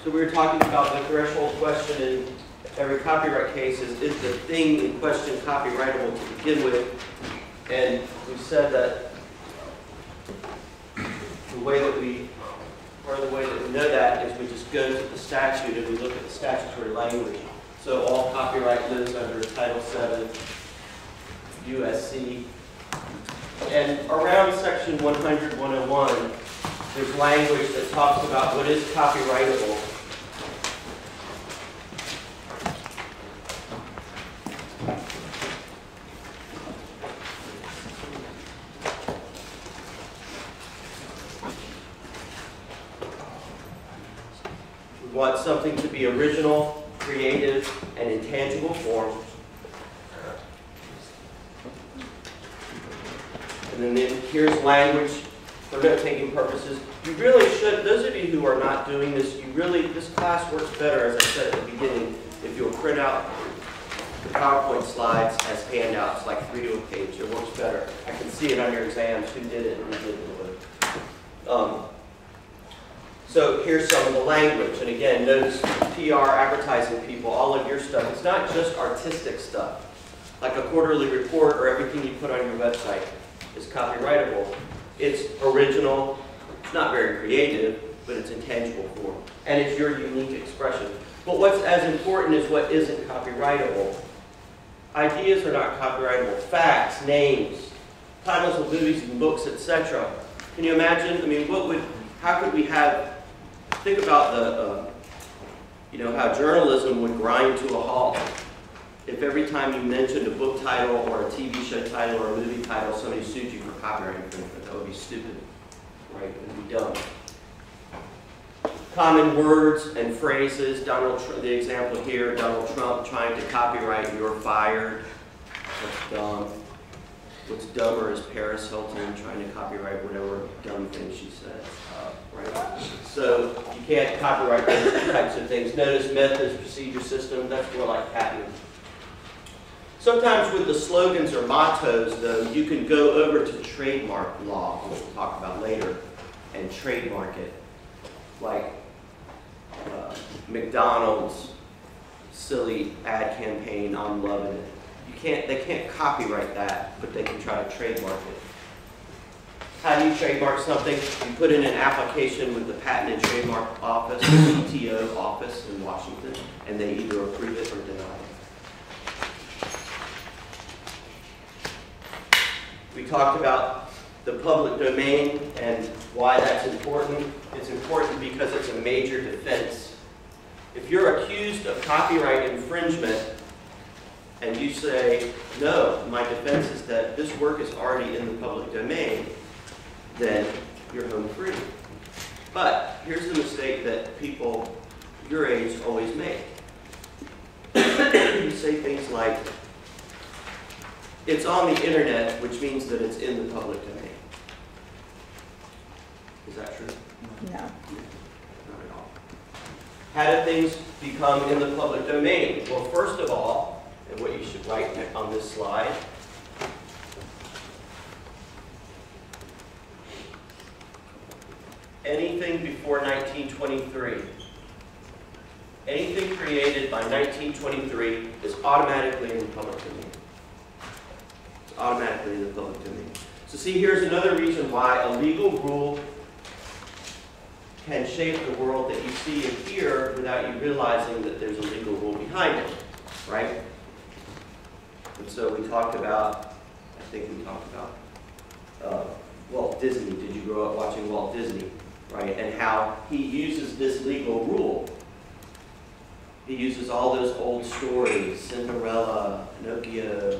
So we were talking about the threshold question in every copyright case is the thing in question copyrightable to begin with? And we said that the way that we know that is we just go to the statute and we look at the statutory language. So all copyright lives under Title 7, USC. And around Section 100, 101, there's language that talks about what is copyrightable. We want something to be original, creative, and in tangible form. And then here's language for note-taking purposes. You really should, those of you who are not doing this, this class works better, as I said at the beginning, if you'll print out the PowerPoint slides as handouts, like 3 to a page. It works better. I can see it on your exams, who did it and who didn't do it. So here's some of the language. And again, notice PR, advertising people, all of your stuff. It's not just artistic stuff, like a quarterly report or everything you put on your website is copyrightable. It's original, it's not very creative, but it's in tangible form. And it's your unique expression. But what's as important is what isn't copyrightable. Ideas are not copyrightable. Facts, names, titles of movies and books, etc. Can you imagine? I mean, how could we have, think about how journalism would grind to a halt if every time you mentioned a book title or a TV show title or a movie title, somebody sued you for copyright infringement. That would be stupid, right? It would be dumb. Common words and phrases. The example here, Donald Trump trying to copyright "you're fired." That's dumb. What's dumber is Paris Hilton trying to copyright whatever dumb thing she said. Right? So you can't copyright those types of things. Notice methods, procedure, system. That's more like patent. Sometimes with the slogans or mottos, though, you can go over to trademark law, which we'll talk about later, and trademark it. Like McDonald's silly ad campaign, "I'm loving it." They can't copyright that, but they can try to trademark it. How do you trademark something? You put in an application with the Patent and Trademark Office, the PTO office in Washington, and they either approve it or deny it. We talked about the public domain and why that's important. It's important because it's a major defense. If you're accused of copyright infringement and you say, no, my defense is that this work is already in the public domain, then you're home free. But here's the mistake that people your age always make. You say things like, it's on the internet, which means that it's in the public domain. Is that true? No. Not at all. How do things become in the public domain? Well, first of all, and what you should write on this slide, anything before 1923, anything created by 1923 is automatically in the public domain. It's automatically in the public domain. So see, here's another reason why a legal rule can shape the world that you see and hear without you realizing that there's a legal rule behind it, right? And so we talked about, I think we talked about Walt Disney. Did you grow up watching Walt Disney? Right, and how he uses this legal rule. He uses all those old stories, Cinderella, Pinocchio,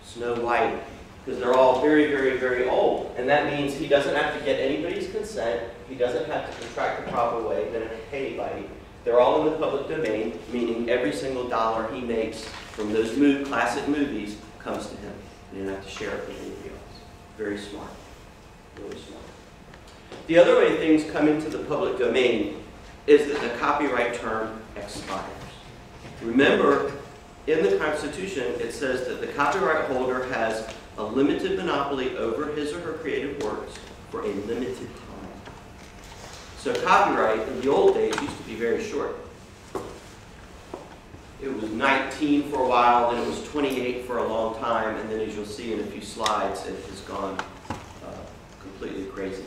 Snow White, because they're all very, very, very old. And that means he doesn't have to get anybody's consent. He doesn't have to contract the proper way. He doesn't have to pay anybody. They're all in the public domain, meaning every single dollar he makes from those classic movies comes to him. He doesn't have to share it with anybody else. Very smart. Really smart. The other way things come into the public domain is that the copyright term expires. Remember, in the Constitution, it says that the copyright holder has a limited monopoly over his or her creative works for a limited time. So copyright in the old days used to be very it was 19 for a while, then it was 28 for a long time, and then as you'll see in a few slides, it has gone completely crazy.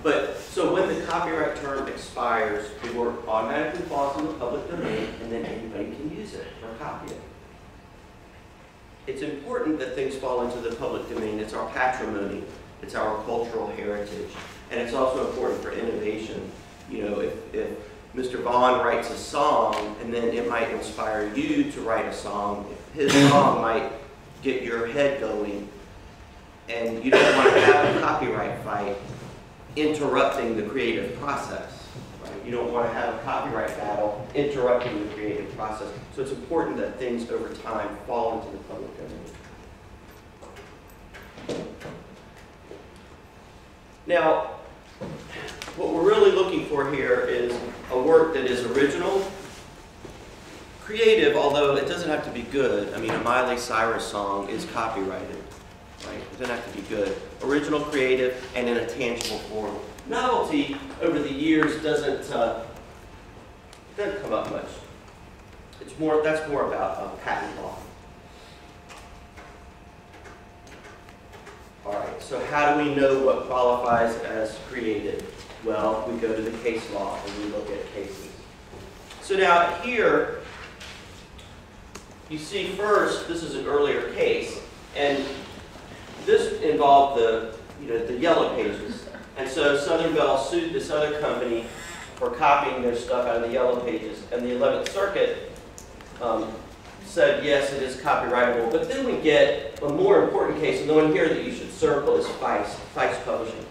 But, so when the copyright term expires, the work automatically falls in the public domain, and then anybody can use it or copy it. It's important that things fall into the public domain. It's our patrimony. It's our cultural heritage. And it's also important for innovation. You know, if Mr. Vaughn writes a song, and then it might inspire you to write a song, his song might get your head going, and you don't want to have a copyright fight interrupting the creative process. Right? You don't want to have a copyright battle interrupting the creative process. So it's important that things over time fall into the public domain. Now, what we're really looking for here is a work that is original, creative, although it doesn't have to be good. I mean, a Miley Cyrus song is copyrighted. Right? It doesn't have to be good. Original, creative, and in a tangible form. Novelty over the years doesn't come up much. That's more about patent law. All right. So how do we know what qualifies as creative? Well, we go to the case law and we look at cases. So now here, you see first, this is an earlier case, and this involved the Yellow Pages. And so Southern Bell sued this other company for copying their stuff out of the Yellow Pages. And the 11th Circuit said, yes, it is copyrightable. But then we get a more important case, and the one here that you should circle is Feist Publishing.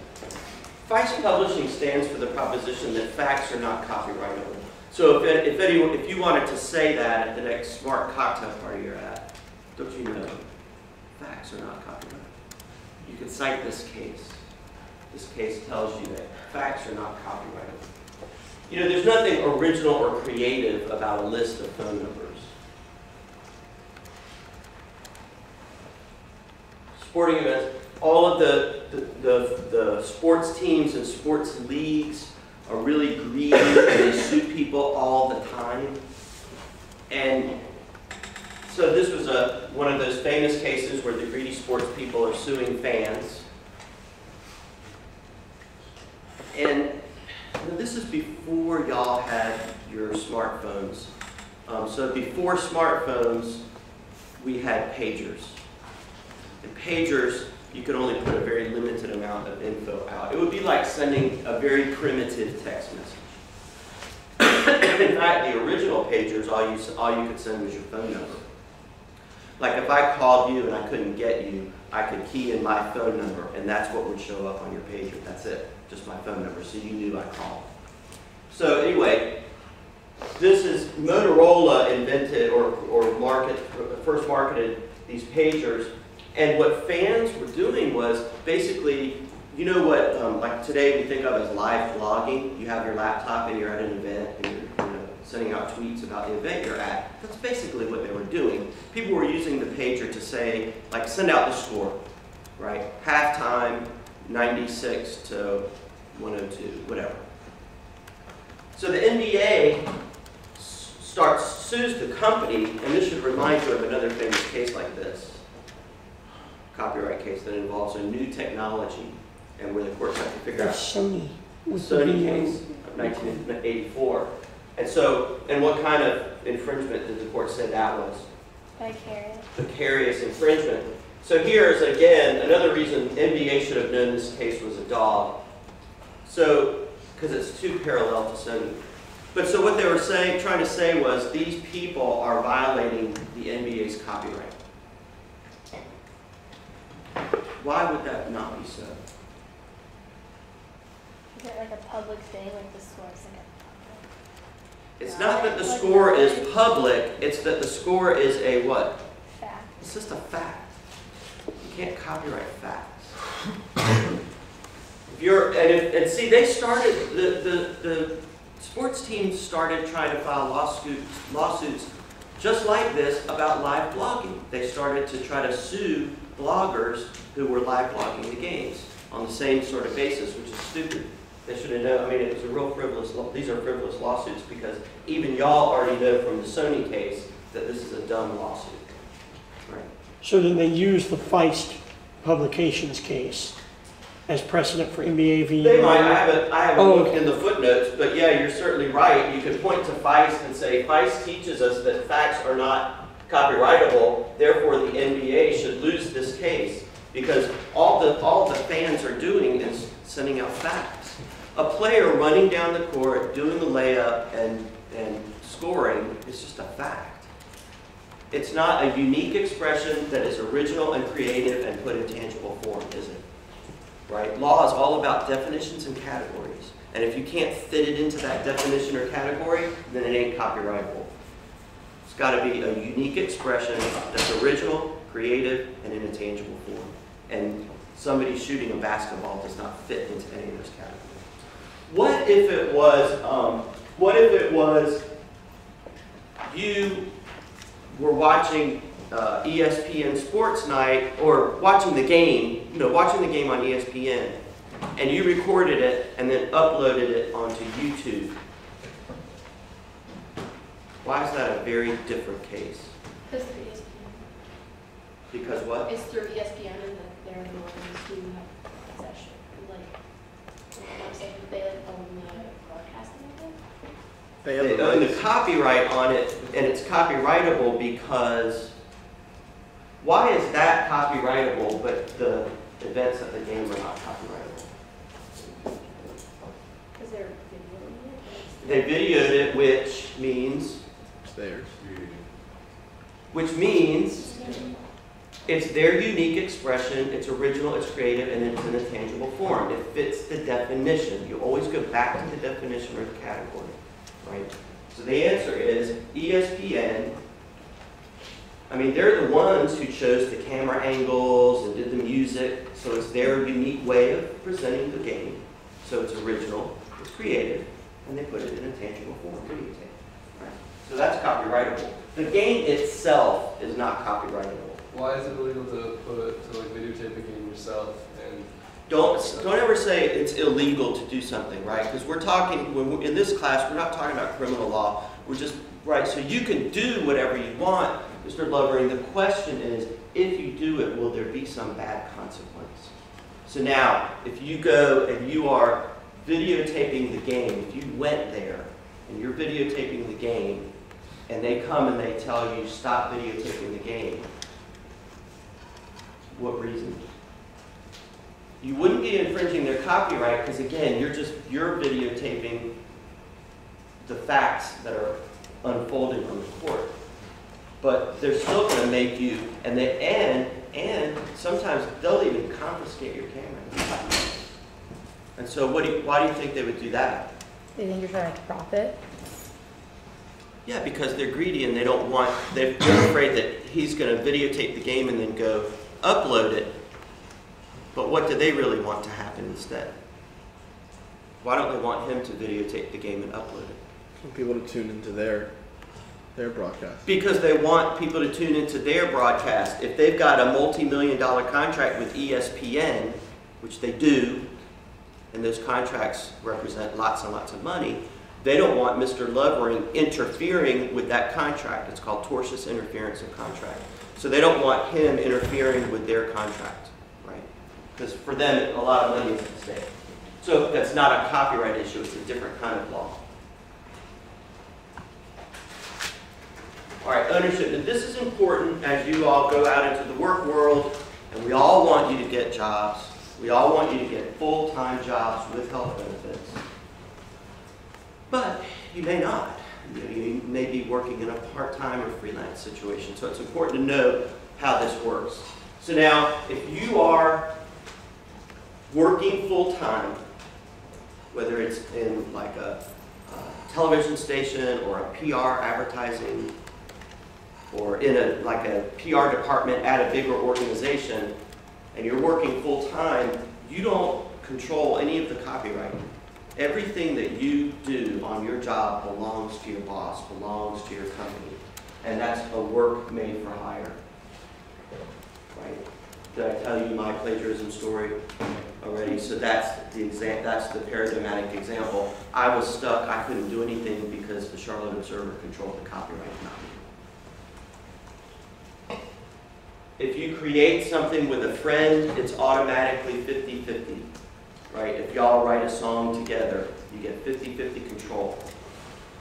Feist Publishing stands for the proposition that facts are not copyrightable. So if you wanted to say that at the next smart cocktail party you're at, don't you know, facts are not copyrightable. You can cite this case. This case tells you that facts are not copyrightable. You know, there's nothing original or creative about a list of phone numbers. Sporting events, all of the sports teams and sports leagues are really greedy and they sue people all the time. And so this was one of those famous cases where the greedy sports people are suing fans. And this is before y'all had your smartphones. So before smartphones, we had pagers. And pagers, you could only put a very limited amount of info out. It would be like sending a very primitive text message. In fact, the original pagers, all you could send was your phone number. Like if I called you and I couldn't get you, I could key in my phone number, and that's what would show up on your pager. That's it, just my phone number, so you knew I called. So anyway, this is Motorola invented or first marketed these pagers, and what fans were doing was basically, you know what, like today we think of as live blogging. You have your laptop and you're at an event and you're sending out tweets about the event you're at. That's basically what they were doing. People were using the pager to say, like, send out the score, right? Halftime, 96 to 102, whatever. So the NBA sues the company, and this should remind you of another famous case like this, copyright case that involves a new technology, and where the courts have to figure out Sony. the Sony case of 1984. And so, and what kind of infringement did the court say that was? Vicarious. Vicarious infringement. So here's, again, another reason NBA should have known this case was a dog. So, because it's too parallel to Sony. But so what they were trying to say was, these people are violating the NBA's copyright. Why would that not be so? Is it like a public thing, like the score's like a It's not that the score is public, it's that the score is a what? fact? It's just a fact. You can't copyright facts. See, they started, the sports teams started trying to file lawsuits just like this about live blogging. They started to try to sue bloggers who were live blogging the games on the same sort of basis, which is stupid. They should have known. I mean, it was a real frivolous. These are frivolous lawsuits because even y'all already know from the Sony case that this is a dumb lawsuit. Right? So then they use the Feist Publications case as precedent for NBA v. They might. I haven't Oh, looked okay. in the footnotes, but yeah, you're certainly right. You could point to Feist and say, Feist teaches us that facts are not copyrightable, therefore the NBA should lose this case, because all the fans are doing is sending out facts. A player running down the court, doing the layup, and scoring is just a fact. It's not a unique expression that is original and creative and put in tangible form, is it? Right? Law is all about definitions and categories. And if you can't fit it into that definition or category, then it ain't copyrightable. It's got to be a unique expression that's original, creative, and in a tangible form. And somebody shooting a basketball does not fit into any of those categories. What if it was you were watching ESPN Sports Night, or watching the game, watching the game on ESPN, and you recorded it and then uploaded it onto YouTube? Why is that a very different case? Because through ESPN. Because what? It's through ESPN and that they're the ones who have possession. I'm saying they own the broadcasting of it. They own the copyright on it, and it's copyrightable because, why is that copyrightable, but the events of the game are not copyrightable? Because they're videoing it. They videoed it, which means It's theirs. it's their unique expression, it's original, it's creative, and it's in a tangible form. It fits the definition. You always go back to the definition or the category, right? So the answer is ESPN. I mean, they're the ones who chose the camera angles and did the music, so it's their unique way of presenting the game. So it's original, it's creative, and they put it in a tangible form, videotape. Right? So that's copyrightable. The game itself is not copyrightable. Why is it illegal to videotape the game yourself? And Don't ever say it's illegal to do something, right? Because we're talking, in this class, we're not talking about criminal law. We're just, right, so you can do whatever you want, Mr. Lovering. The question is, if you do it, will there be some bad consequence? So now, if you go and you are videotaping the game, if you went there and you're videotaping the game, and they come and they tell you, stop videotaping the game, what reason? You wouldn't be infringing their copyright because, again, you're videotaping the facts that are unfolding on the court. But they're still going to make you, and sometimes they'll even confiscate your camera. And so why do you think they would do that? They think you're trying to profit? Yeah, because they're greedy and they're afraid that he's going to videotape the game and then go upload it. But what do they really want to happen instead? Why don't they want him to videotape the game and upload it? for people to tune into their broadcast. Because they want people to tune into their broadcast. If they've got a multi-million-dollar contract with ESPN, which they do, and those contracts represent lots and lots of money, they don't want Mr. Lovering interfering with that contract. It's called tortious interference of contract. So they don't want him interfering with their contract, right? Because for them, a lot of money is at stake. So that's not a copyright issue. It's a different kind of law. All right, ownership. And this is important as you all go out into the work world, and we all want you to get jobs. We all want you to get full-time jobs with health benefits. But you may not. You may be working in a part-time or freelance situation. So it's important to know how this works. So now, if you are working full-time, whether it's in like a television station or a PR advertising, or in a PR department at a bigger organization, and you're working full-time, you don't control any of the copyright. Everything that you do on your job belongs to your boss, belongs to your company. And that's a work made for hire. Right? Did I tell you my plagiarism story already? So that's the paradigmatic example. I was stuck, I couldn't do anything because the Charlotte Observer controlled the copyright, not me. if you create something with a friend, it's automatically 50-50, right? If y'all write a song together, you get 50-50 control.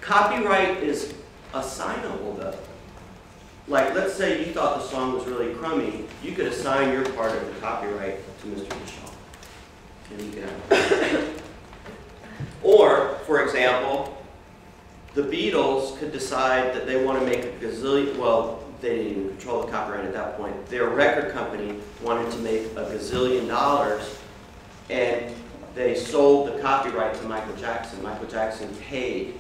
Copyright is assignable though. Like, let's say you thought the song was really crummy, you could assign your part of the copyright to Mr. Michel. And you can have it. Or, for example, the Beatles could decide that they want to make a gazillion, well, they didn't even control the copyright at that point. Their record company wanted to make a gazillion dollars, and they sold the copyright to Michael Jackson. Michael Jackson paid,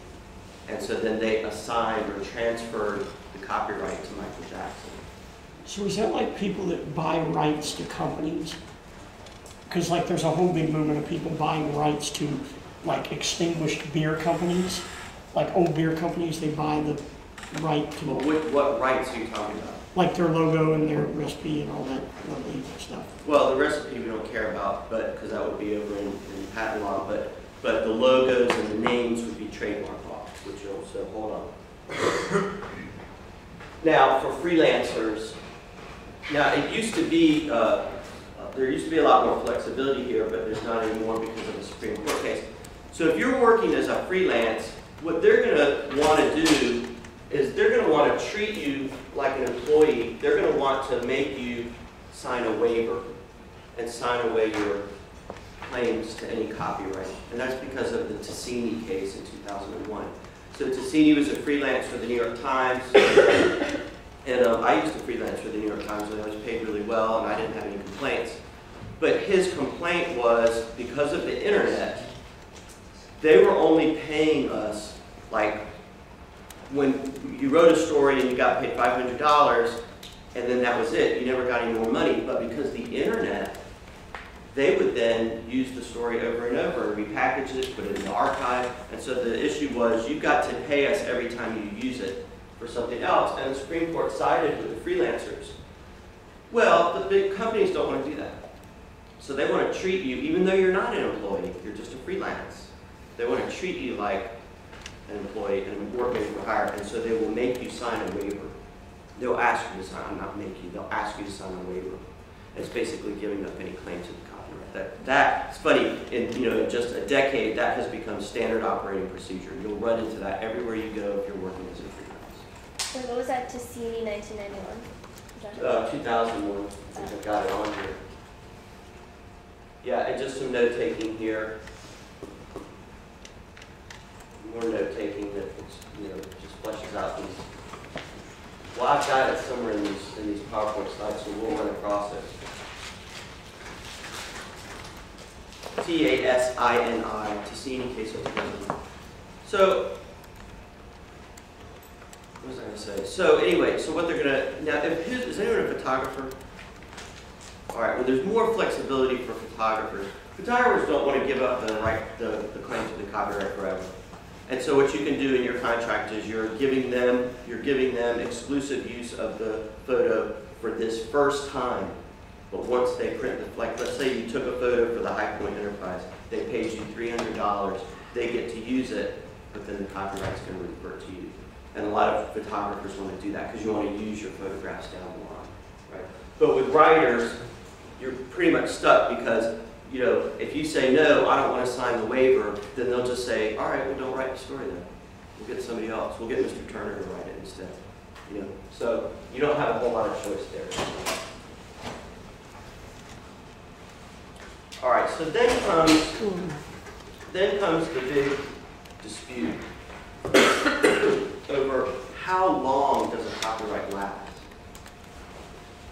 and so then they assigned or transferred the copyright to Michael Jackson. So is that like people that buy rights to companies? Because like there's a whole big movement of people buying rights to like extinguished beer companies. Like old beer companies, they buy the right to, Well, what rights are you talking about? like their logo and their recipe and all that lovely stuff. Well, the recipe we don't care about, but because that would be over in patent law, but the logos and the names would be trademark law, which also, hold on. Now, for freelancers, now it used to be, there used to be a lot more flexibility here, but there's not anymore because of the Supreme Court case. So if you're working as a freelance, what they're going to want to do is they're going to want to treat you like an employee. They're going to want to make you sign a waiver and sign away your claims to any copyright. And that's because of the Ticini case in 2001. So Ticini was a freelance for the New York Times. And I used to freelance for the New York Times, and I was paid really well, and I didn't have any complaints. But his complaint was because of the internet, they were only paying us, like, when you wrote a story and you got paid $500, and then that was it. You never got any more money. But because the internet, they would then use the story over and over, and repackage it, put it in the archive. And so the issue was, you've got to pay us every time you use it for something else. And the Supreme Court sided with the freelancers. Well, the big companies don't want to do that. So they want to treat you, even though you're not an employee, you're just a freelance. They want to treat you like an employee and working for hire, and so they will make you sign a waiver. They'll ask you to sign, not make you, they'll ask you to sign a waiver. It's basically giving up any claim to the copyright. That's funny, in just a decade, that has become standard operating procedure. You'll run into that everywhere you go if you're working as a freelance. So what was that Ticini 1991? 2001, I think I've got it on here. Yeah, and just some note taking here. More note taking that just fleshes out these. Well, I've got it somewhere in these PowerPoint slides, so we'll run across it. T-A-S-I-N-I, Ticini case of 2001. So, what was I going to say? So anyway, so what they're going to, now, is anyone a photographer? All right, well, there's more flexibility for photographers. Photographers don't want to give up the claim to the copyright forever. And so what you can do in your contract is you're giving them exclusive use of the photo for this first time. But once they print the, like, let's say you took a photo for the High Point Enterprise, they paid you $300, they get to use it, but then the copyright's going to revert to you. And a lot of photographers want to do that because you want to use your photographs down the line, right? But with writers, you're pretty much stuck because, if you say, no, I don't want to sign the waiver, then they'll just say, all right, well, don't write the story then. We'll get somebody else. We'll get Mr. Turner to write it instead. So you don't have a whole lot of choice there. All right, so then comes the big dispute over how long does a copyright last.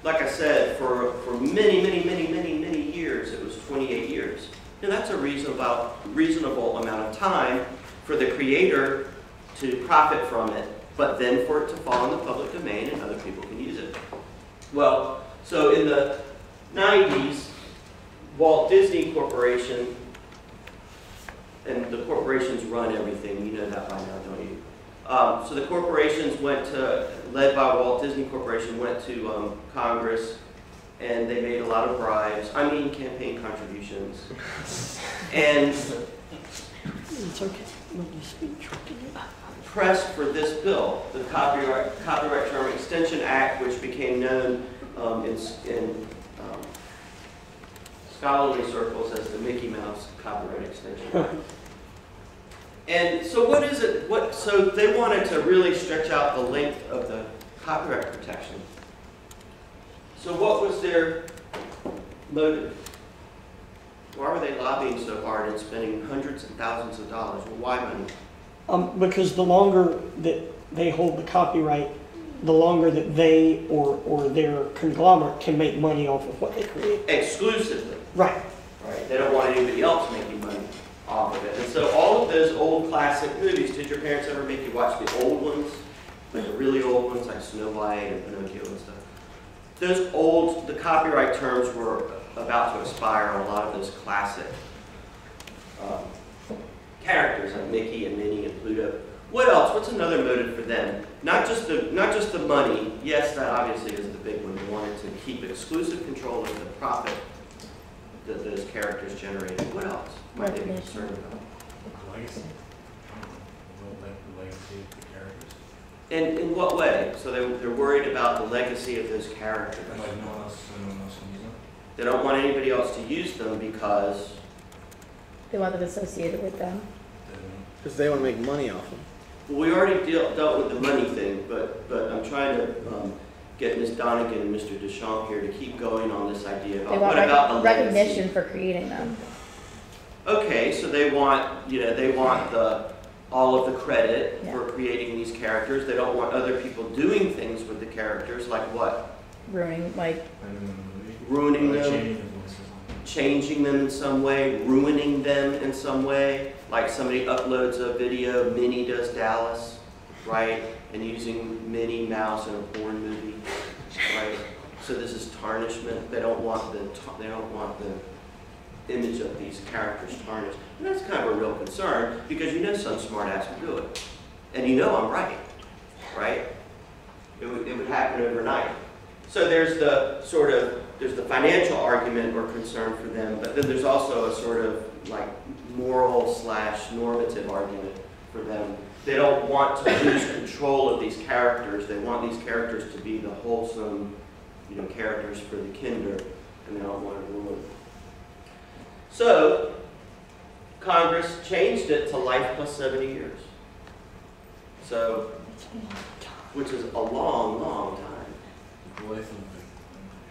Like I said, for many years, it was 28 years. And that's a reasonable amount of time for the creator to profit from it, but then for it to fall in the public domain and other people can use it. Well, so in the 90s, Walt Disney Corporation, and the corporations run everything, you know that by now, don't you? So the corporations led by Walt Disney Corporation, went to Congress, and they made a lot of bribes, campaign contributions. And It's okay. Let me speak. pressed for this bill, the Copyright Term Extension Act, which became known in scholarly circles as the Mickey Mouse copyright extension. And so what is it? So they wanted to really stretch out the length of the copyright protection. So what was their motive? Why were they lobbying so hard and spending hundreds and thousands of dollars? Well, why money? Because the longer that they hold the copyright, the longer that they or their conglomerate can make money off of what they create. Exclusively. Right. Right. They don't want anybody else making money off of it. And so all of those old classic movies, did your parents ever make you watch the old ones? Like the really old ones, like Snow White and Pinocchio and stuff. Those old, the copyright terms were about to expire on a lot of those classic characters like Mickey and Minnie and Pluto. What else? What's another motive for them? Not just the money. Yes, that obviously is the big one. They wanted to keep exclusive control of the profit that those characters generated. What else might they be concerned about? Legacy. The legacy of the characters. And in what way? So they're worried about the legacy of those characters. And like no one else can use them. They don't want anybody else to use them because They want it associated with them. Because they want to make money off them. we already dealt with the money thing, but I'm trying to get Ms. Donegan and Mr. Deschamps here to keep going on this idea They about want what about the recognition legacy? for creating them. Okay, so they want all of the credit Yeah. for creating these characters. They don't want other people doing things with the characters, like what? Ruining, like, Ruining them, Changing the voices on changing them in some way, ruining them in some way. Like somebody uploads a video, Minnie does Dallas, right? And using Minnie Mouse in a porn movie, right? So this is tarnishment. They don't want the image of these characters tarnished. And that's kind of a real concern because you know some smart ass would do it. And you know I'm right? It would happen overnight. So there's the there's the financial argument or concern for them, but then there's also a sort of like moral/normative argument for them. They don't want to lose control of these characters. They want these characters to be the wholesome, characters for the kinder, and they don't want to ruin it. So Congress changed it to life plus 70 years. So, which is a long, long time. the life of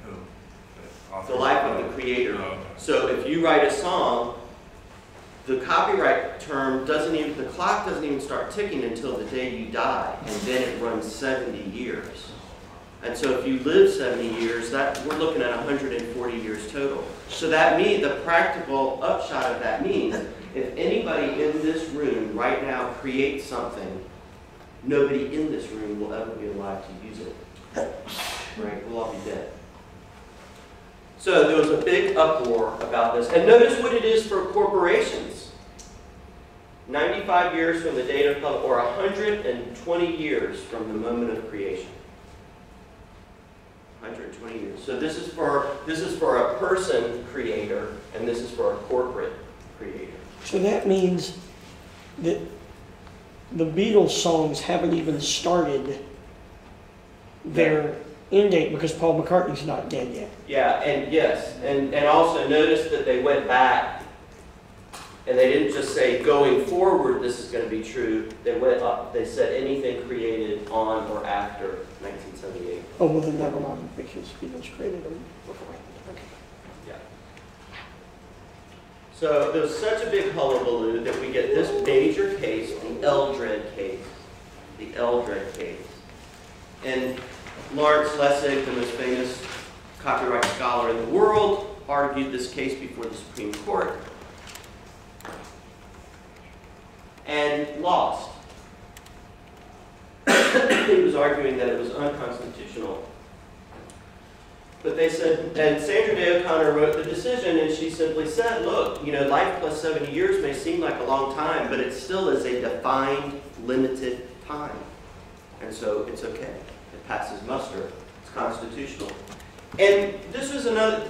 who? The life of the creator. Oh, okay. So if you write a song, the copyright term the clock doesn't even start ticking until the day you die, and then it runs 70 years. And so if you live 70 years, we're looking at 140 years total. So that means, the practical upshot of that means, if anybody in this room right now creates something, nobody in this room will ever be alive to use it. Right? We'll all be dead. So there was a big uproar about this. And notice what it is for corporations. 95 years from the date of public, or 120 years from the moment of creation. 120 years. So this is for a person creator, and this is for a corporate creator. So that means that the Beatles songs haven't even started their end date because Paul McCartney's not dead yet. Yeah, and yes, and also notice that they went back, and they didn't just say going forward this is going to be true. They went up. They said anything created on or after 1978. Oh, well then never mind, because Beatles created them before. Okay. Yeah. So there's such a big hullabaloo that we get this major case, the Eldred case. The Eldred case. And Lawrence Lessig, the most famous copyright scholar in the world, argued this case before the Supreme Court and lost. He was arguing that it was unconstitutional. But they said, and Sandra Day O'Connor wrote the decision, and she simply said, look, life plus 70 years may seem like a long time, but it still is a defined, limited time. And so it's okay. It passes muster. It's constitutional. And this was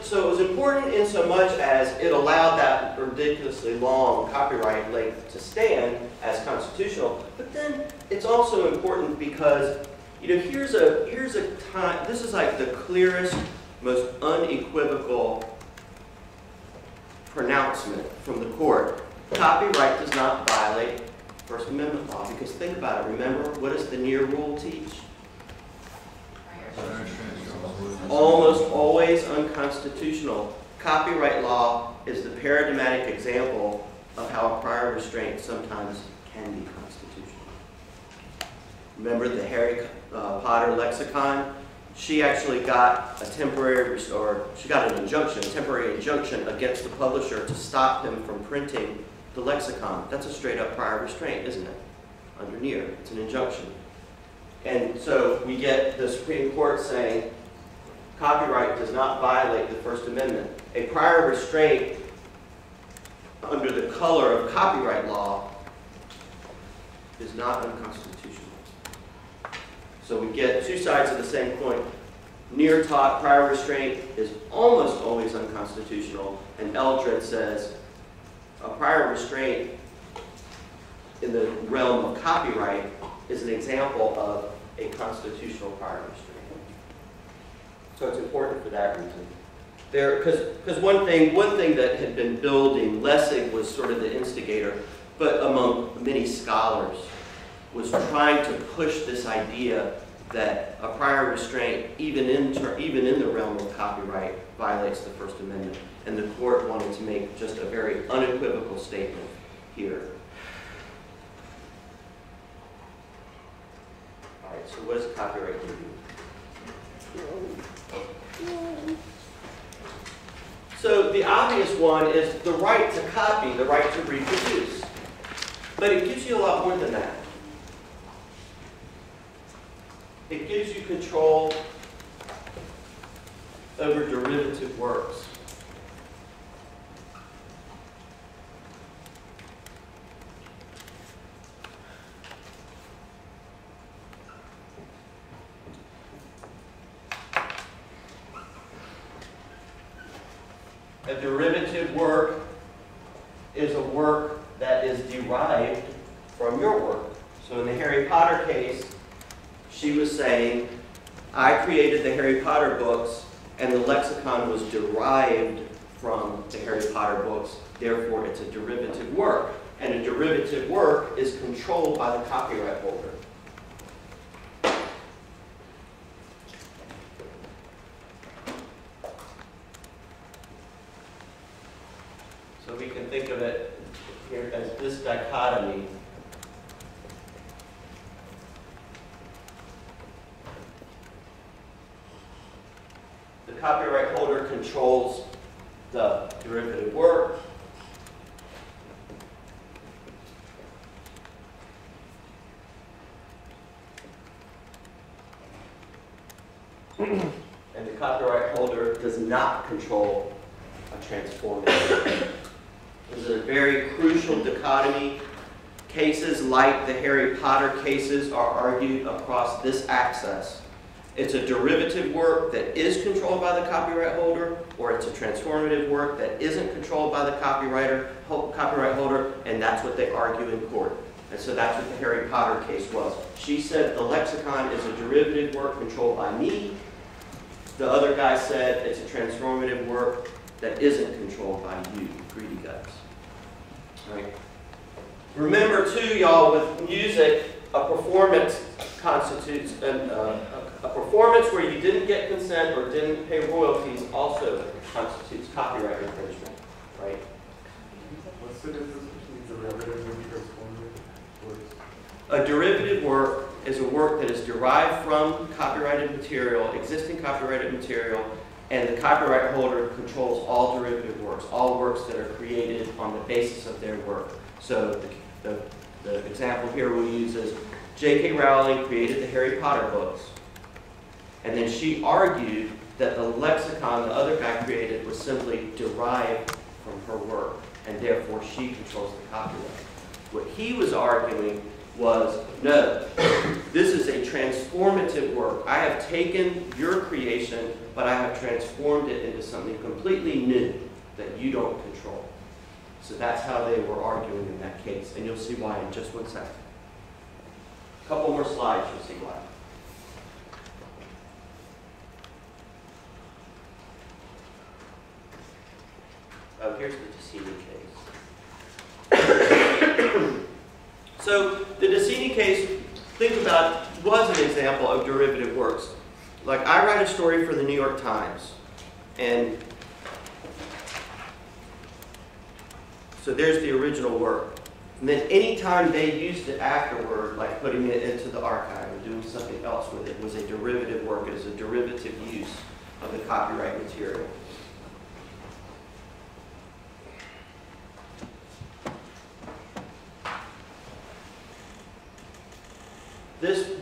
so it was important in so much as it allowed that ridiculously long copyright length to stand as constitutional. But then it's also important because You know, here's a time, this is like the clearest, most unequivocal pronouncement from the court. Copyright does not violate First Amendment law, because think about it. Remember, what does the near rule teach? Almost always unconstitutional. Copyright law is the paradigmatic example of how a prior restraint sometimes can be constitutional. Remember the Harry Potter lexicon? She actually got a temporary, or she got an injunction, a temporary injunction against the publisher to stop him from printing the lexicon. That's a straight up prior restraint, isn't it? Under near, it's an injunction. And so we get the Supreme Court saying copyright does not violate the First Amendment. A prior restraint under the color of copyright law is not unconstitutional. So we get two sides of the same coin. Near taught prior restraint is almost always unconstitutional, and Eldred says a prior restraint in the realm of copyright is an example of a constitutional prior restraint. So it's important for that reason. Because one thing that had been building, Lessig was sort of the instigator, but among many scholars, was trying to push this idea that a prior restraint, even in the realm of copyright, violates the First Amendment. And the court wanted to make just a very unequivocal statement here. All right, so what does copyright do? So the obvious one is the right to copy, the right to reproduce. But it gives you a lot more than that. It gives you control over derivative works. A derivative work is a work that is derived from your work. So in the Harry Potter case, she was saying, I created the Harry Potter books, and the lexicon was derived from the Harry Potter books, therefore it's a derivative work. And a derivative work is controlled by the copyright holder. So we can think of it here as this dichotomy. The copyright holder controls the derivative work. And the copyright holder does not control a transformative. This is a very crucial dichotomy. Cases like the Harry Potter cases are argued across this axis. It's a derivative work that is controlled by the copyright holder, or it's a transformative work that isn't controlled by the copyright holder, and that's what they argue in court. And so that's what the Harry Potter case was. She said the lexicon is a derivative work controlled by me. The other guy said it's a transformative work that isn't controlled by you, greedy guts. All right. Remember too, y'all, with music, a performance constitutes a performance where you didn't get consent or didn't pay royalties also constitutes copyright infringement, right? What's the difference between derivative and transformative works? A derivative work is a work that is derived from copyrighted material, existing copyrighted material, and the copyright holder controls all derivative works, all works that are created on the basis of their work. So the example here we'll use is J.K. Rowling created the Harry Potter books, and then she argued that the lexicon the other guy created was simply derived from her work, and therefore she controls the copyright. What he was arguing was, no, this is a transformative work. I have taken your creation, but I have transformed it into something completely new that you don't control. So that's how they were arguing in that case, and you'll see why in just one second. A couple more slides, you'll see why. Oh, here's the Decini case. So the Decini case, think about, was an example of derivative works. Like I write a story for the New York Times, and so there's the original work. And then anytime they used it afterward, like putting it into the archive or doing something else with it, was a derivative work. It is a derivative use of the copyright material.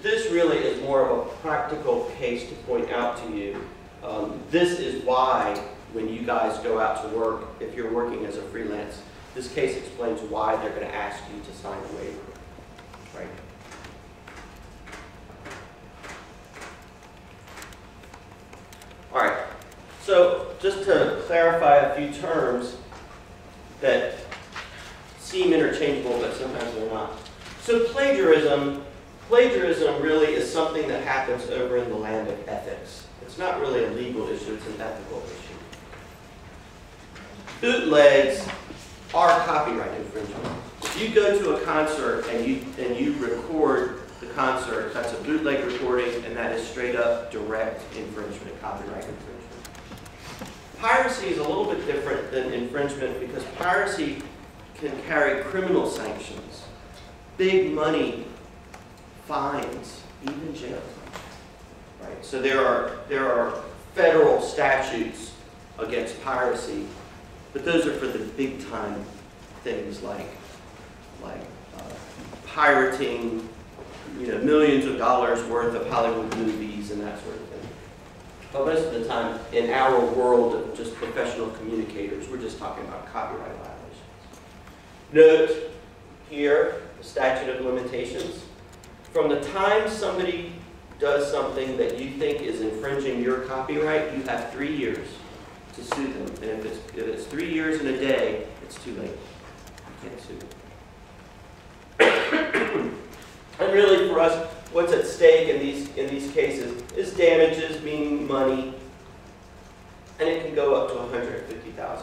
This really is more of a practical case to point out to you. This is why when you guys go out to work, if you're working as a freelance, this case explains why they're going to ask you to sign a waiver, right? All right, so just to clarify a few terms that seem interchangeable, but sometimes they're not. So plagiarism really is something that happens over in the land of ethics. It's not really a legal issue, it's an ethical issue. Bootlegs are copyright infringement. If you go to a concert and you record the concert, that's a bootleg recording, and that is straight up direct infringement, copyright infringement. Piracy is a little bit different than infringement because piracy can carry criminal sanctions, big money, fines, even jail time. Right? So there are federal statutes against piracy, but those are for the big time things like pirating, millions of dollars worth of Hollywood movies and that sort of thing. But most of the time, in our world of just professional communicators, we're just talking about copyright violations. Note here the statute of limitations. From the time somebody does something that you think is infringing your copyright, you have 3 years to sue them. And if it's 3 years and a day, it's too late. You can't sue them. And really, for us, what's at stake in these cases is damages, meaning money, and it can go up to $150,000.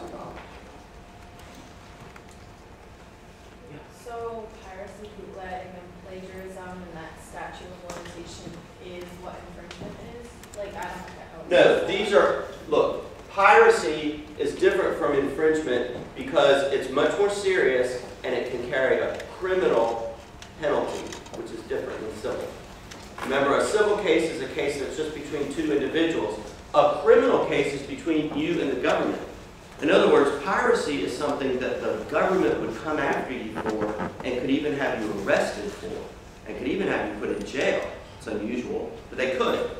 So piracy, bootleg, and plagiarism, and that statute of limitation is what infringement is? Like, I don't know. No, these are, look, piracy is different from infringement because it's much more serious and it can carry a criminal penalty, which is different than civil. Remember, a civil case is a case that's just between two individuals. A criminal case is between you and the government. In other words, piracy is something that the government would come after you for and could even have you arrested for and could even have you put in jail. It's unusual, but they could.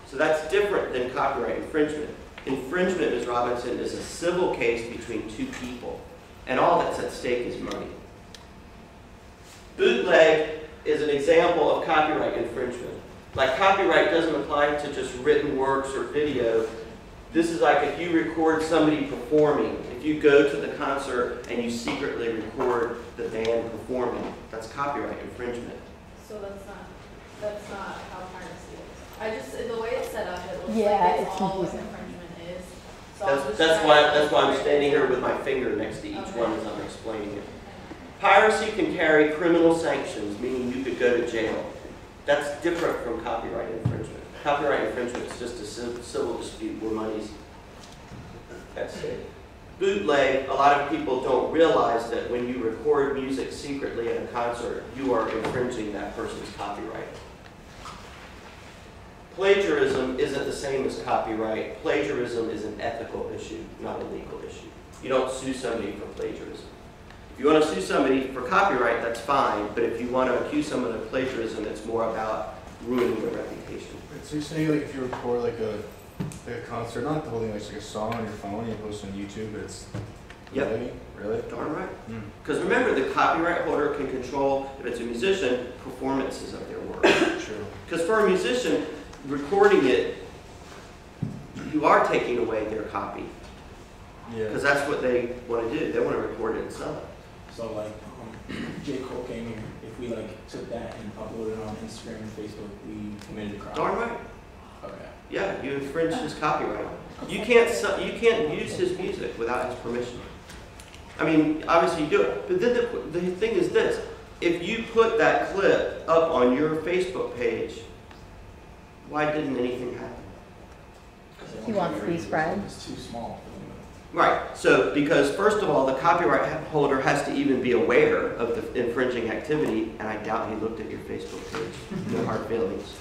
So that's different than copyright infringement. Infringement, Ms. Robinson, is a civil case between two people, and all that's at stake is money. Bootleg is an example of copyright infringement. Like, copyright doesn't apply to just written works or video. This is like if you record somebody performing. If you go to the concert and you secretly record the band performing, that's copyright infringement. So that's not how piracy is. I just, the way it's set up, it looks Yeah, like it's it's all what confusing. infringement is. So I'm just That's trying why I'm to- standing here with my finger next to each Okay. one as I'm explaining it. Piracy can carry criminal sanctions, meaning you could go to jail. That's different from copyright infringement. Copyright infringement is just a civil dispute where money's at stake. Bootleg, a lot of people don't realize that when you record music secretly at a concert, you are infringing that person's copyright. Plagiarism isn't the same as copyright. Plagiarism is an ethical issue, not a legal issue. You don't sue somebody for plagiarism. If you want to sue somebody for copyright, that's fine, but if you want to accuse someone of plagiarism, it's more about ruining their reputation. Right, so you're saying like if you record like a concert, not the whole thing, like a song on your phone, you post on YouTube, it's Yep. Really? Darn right. Mm. Because remember, the copyright holder can control, if it's a musician, performances of their work. True. Because for a musician, recording it, you are taking away their copy. Yeah. Because that's what they want to do. They want to record it and sell it. So like, J. Cole came here. If we like took that and uploaded it on Instagram and Facebook, we committed a crime. Darn right. Okay. Yeah, you infringe his copyright. You can't use his music without his permission. I mean, obviously you do it, but then the thing is this: if you put that clip up on your Facebook page, why didn't anything happen? He wants to be spread. It's too small for them. Right. So, because first of all, the copyright holder has to even be aware of the infringing activity, and I doubt he looked at your Facebook page. No hard feelings.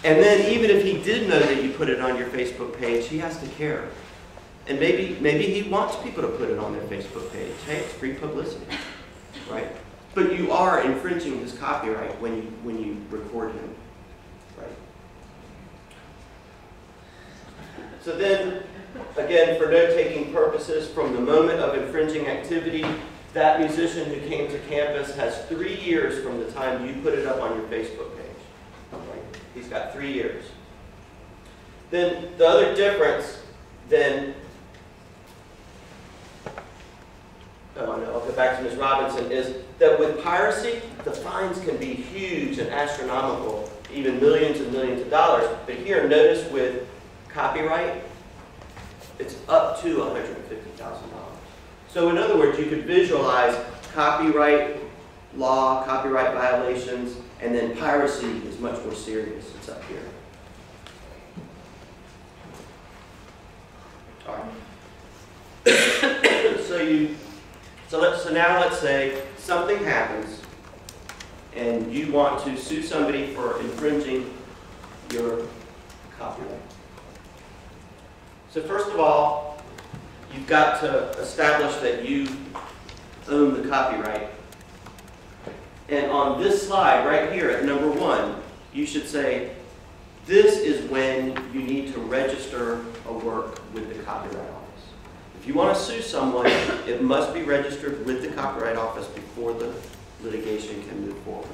And then, even if he did know that you put it on your Facebook page, he has to care. And maybe he wants people to put it on their Facebook page. Hey, it's free publicity, right? But you are infringing his copyright when you record him, right? So then, again, for note-taking purposes, from the moment of infringing activity, that musician who came to campus has 3 years from the time you put it up on your Facebook page. Right? He's got 3 years. Then the other difference, I'll go back to Ms. Robinson, is that with piracy, the fines can be huge and astronomical, even millions and millions of dollars. But here, notice with copyright, it's up to $150,000. So in other words, you could visualize copyright law, copyright violations, and then piracy is much more serious. It's up here. All right. So now let's say something happens and you want to sue somebody for infringing your copyright. So first of all, you've got to establish that you own the copyright. And on this slide right here at number 1, you should say, this is when you need to register a work with the Copyright Office. If you want to sue someone, it must be registered with the Copyright Office before the litigation can move forward.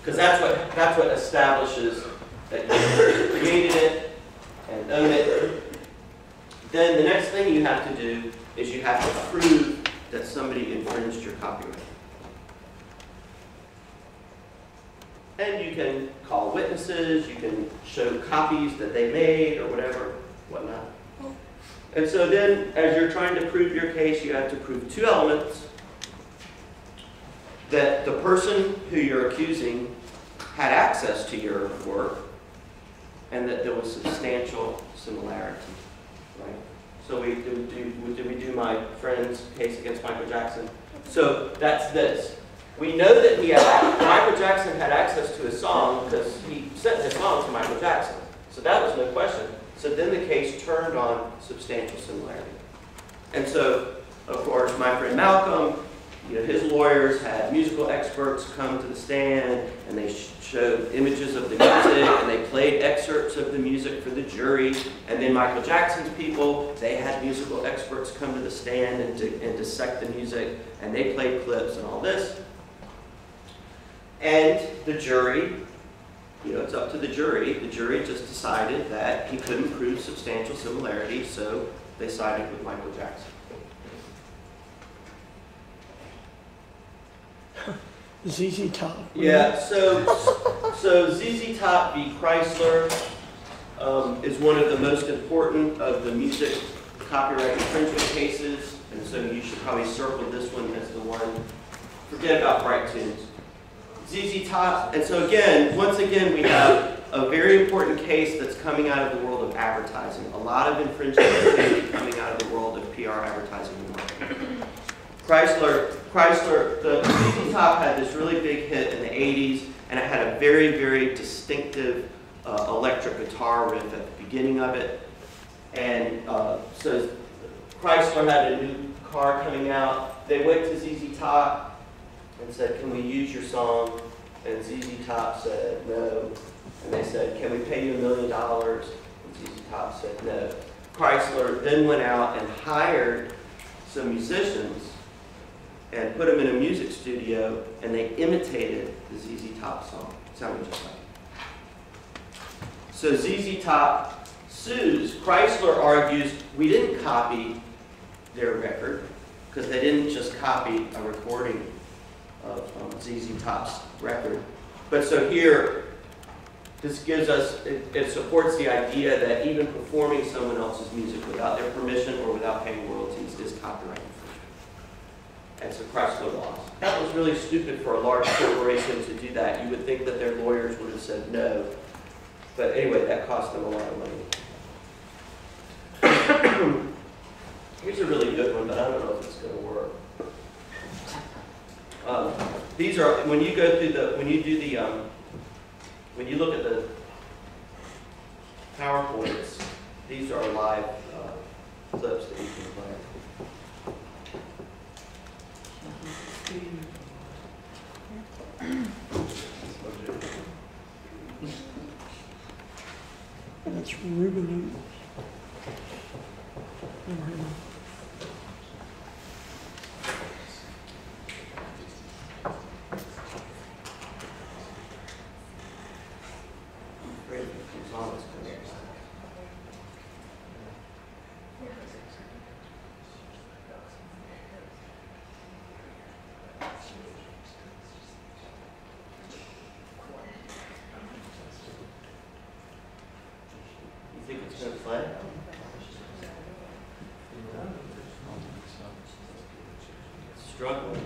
Because that's what establishes that you created it and own it. Then the next thing you have to do is you have to prove that somebody infringed your copyright. And you can call witnesses, you can show copies that they made or whatnot. And so then, as you're trying to prove your case, you have to prove 2 elements: that the person who you're accusing had access to your work, and that there was substantial similarity, right? So did we do my friend's case against Michael Jackson? So that's this. We know that Michael Jackson had access to his song because he sent his song to Michael Jackson. So that was no question. So then the case turned on substantial similarity. And so, of course, my friend Malcolm, his lawyers had musical experts come to the stand, and they showed images of the music, and they played excerpts of the music for the jury. And then Michael Jackson's people, they had musical experts come to the stand and dissect the music, and they played clips and all this. And the jury, it's up to the jury. The jury just decided that he couldn't prove substantial similarity, so they sided with Michael Jackson. ZZ Top. Yeah, so ZZ Top v. Chrysler is one of the most important of the music copyright infringement cases, and so you should probably circle this one as the one. Forget about Bright Tunes. ZZ Top, and so once again, we have a very important case that's coming out of the world of advertising. A lot of infringement activity coming out of the world of PR advertising and marketing. The ZZ Top had this really big hit in the 80s, and it had a very, very distinctive electric guitar riff at the beginning of it. And so Chrysler had a new car coming out. They went to ZZ Top and said, "Can we use your song?" And ZZ Top said no. And they said, "Can we pay you $1 million?" And ZZ Top said no. Chrysler then went out and hired some musicians and put them in a music studio, and they imitated the ZZ Top song. It sounded just like it. So ZZ Top sues. Chrysler argues, we didn't copy their record, because they didn't just copy a recording of ZZ Top's record. But so here, This gives us, it supports the idea that even performing someone else's music without their permission or without paying royalties is copyright infringement. And so Chrysler lost. That was really stupid for a large corporation to do that. You would think that their lawyers would have said no. But anyway, that cost them a lot of money. Here's a really good one, but I don't know if it's going to work. These are, when you go through the, when you do the, when you look at the PowerPoints, these are live clips that you can play. That's Rubenoo. Never heard of it. You think it's going to play? Struggling.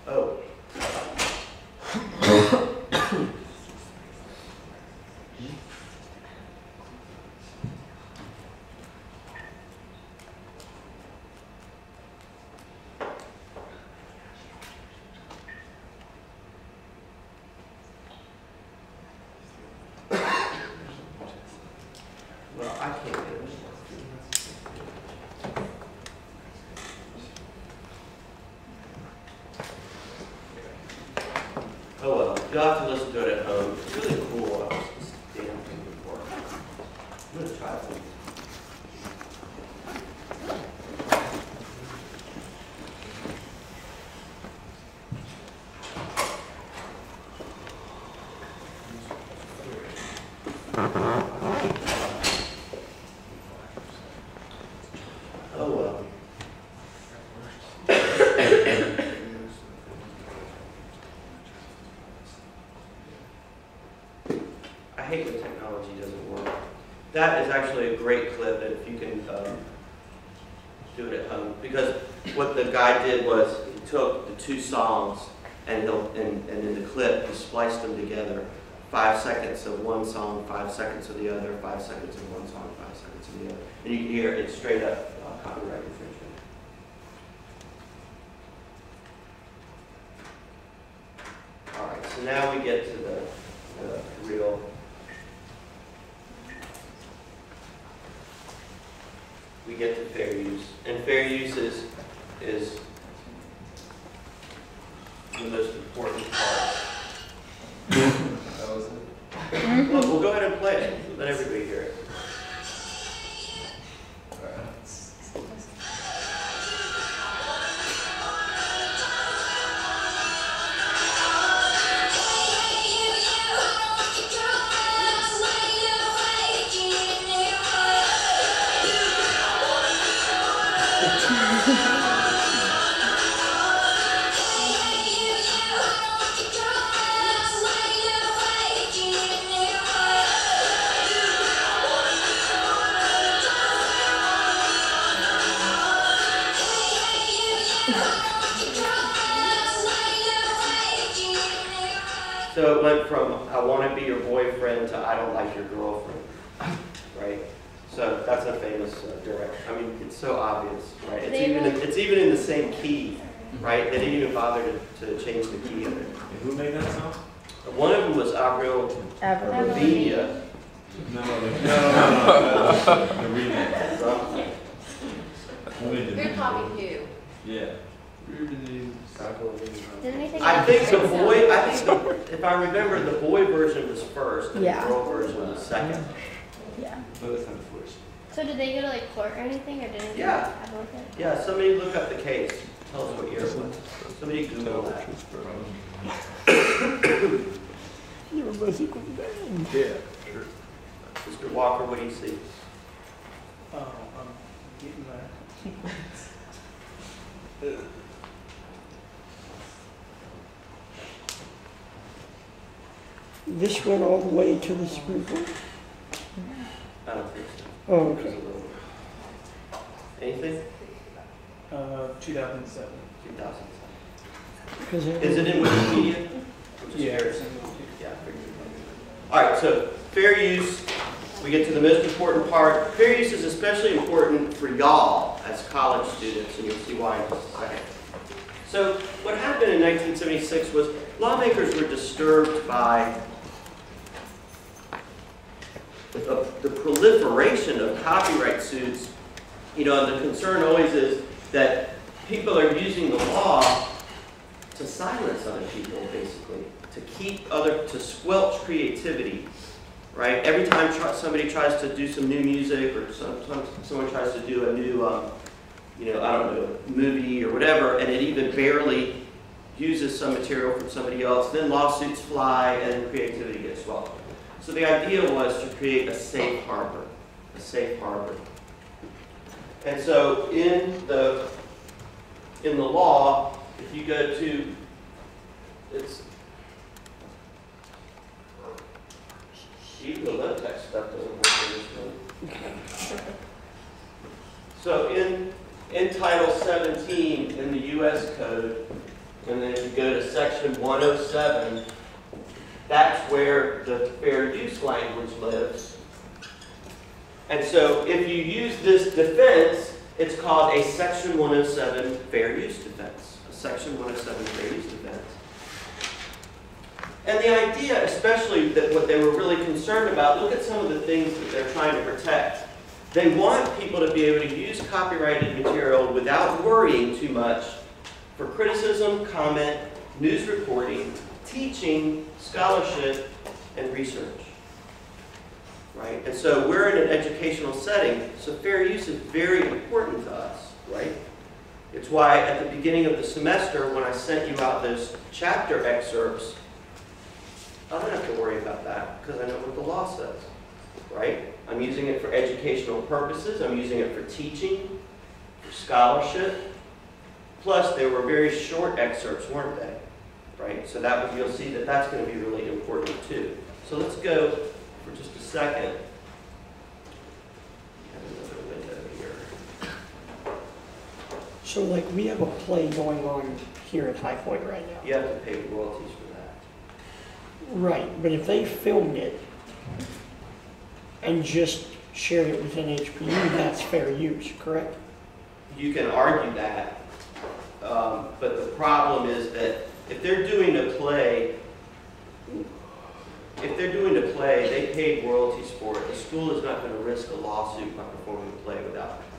Oh. Well, I can't do it. Oh well, you'll have to listen to it at home. It's really cool how this damn thing would work. I'm going to try it. Oh well. I hate when technology doesn't work. That is actually a great clip if you can do it at home. Because what the guy did was he took the two songs and in the clip he spliced them together. 5 seconds of one song, 5 seconds of the other, 5 seconds of one song, 5 seconds of the other. And you can hear it's straight up copyright infringement. All right, so now we get to the real. We get to fair use. And fair use is the most important part. Well, we'll go ahead and play it. Let everybody hear it. So it went from I want to be your boyfriend to I don't like your girlfriend, right? So that's a famous direct. I mean, it's so obvious, right? It's even in the same key, right? They didn't even bother to change the key of it. And who made that song? One of them was Avril Lavigne. No. The remix. Who made the You're copying who? Yeah. Did anything I else? think if I remember, the boy version was first, and Yeah. the girl version was second. Yeah. So did they go to like court or anything, or didn't they Yeah. have like it? Yeah, somebody look up the case. Tell us what year it was. Somebody Google that. You're both equal bad. Yeah, sure. Mr. Walker, what do you see? Oh, I'm getting there. This went all the way to the Supreme Court? I don't think so. Oh, There's a okay. little- Anything? 2007. 2000. Because Is it in Wikipedia? Which is Yeah. fair. Yeah, I figured. All right, so fair use, we get to the most important part. Fair use is especially important for y'all as college students, and you'll see why in just a second. So what happened in 1976 was lawmakers were disturbed by the proliferation of copyright suits. You know, and the concern always is that people are using the law to silence other people, basically, to squelch creativity, right? Every time somebody tries to do some new music, or sometimes someone tries to do a new, you know, I don't know, movie or whatever, and it even barely uses some material from somebody else, then lawsuits fly and creativity gets squelched. So the idea was to create a safe harbor, And so in the law, if you go to, even the low text stuff doesn't work in this one. So in Title 17 in the U.S. Code, and then you go to Section 107, that's where the fair use language lives. And so if you use this defense, it's called a Section 107 fair use defense. A Section 107 fair use defense. And the idea, especially that what they were really concerned about, look at some of the things that they're trying to protect. They want people to be able to use copyrighted material without worrying too much for criticism, comment, news reporting, teaching, scholarship, and research. Right? And so we're in an educational setting, so fair use is very important to us, right? It's why at the beginning of the semester, when I sent you out those chapter excerpts, I don't have to worry about that because I know what the law says, right? I'm using it for educational purposes. I'm using it for teaching, for scholarship. Plus, they were very short excerpts, weren't they? Right? So that you'll see that that's going to be really important too. So let's go for just a second. Have another window here. So like we have a play going on here at High Point right now. You have to pay royalties for that. Right, but if they filmed it and just shared it within HPU, that's fair use, correct? You can argue that, but the problem is that if they're doing a play, they paid royalties for it. The school is not going to risk a lawsuit by performing the play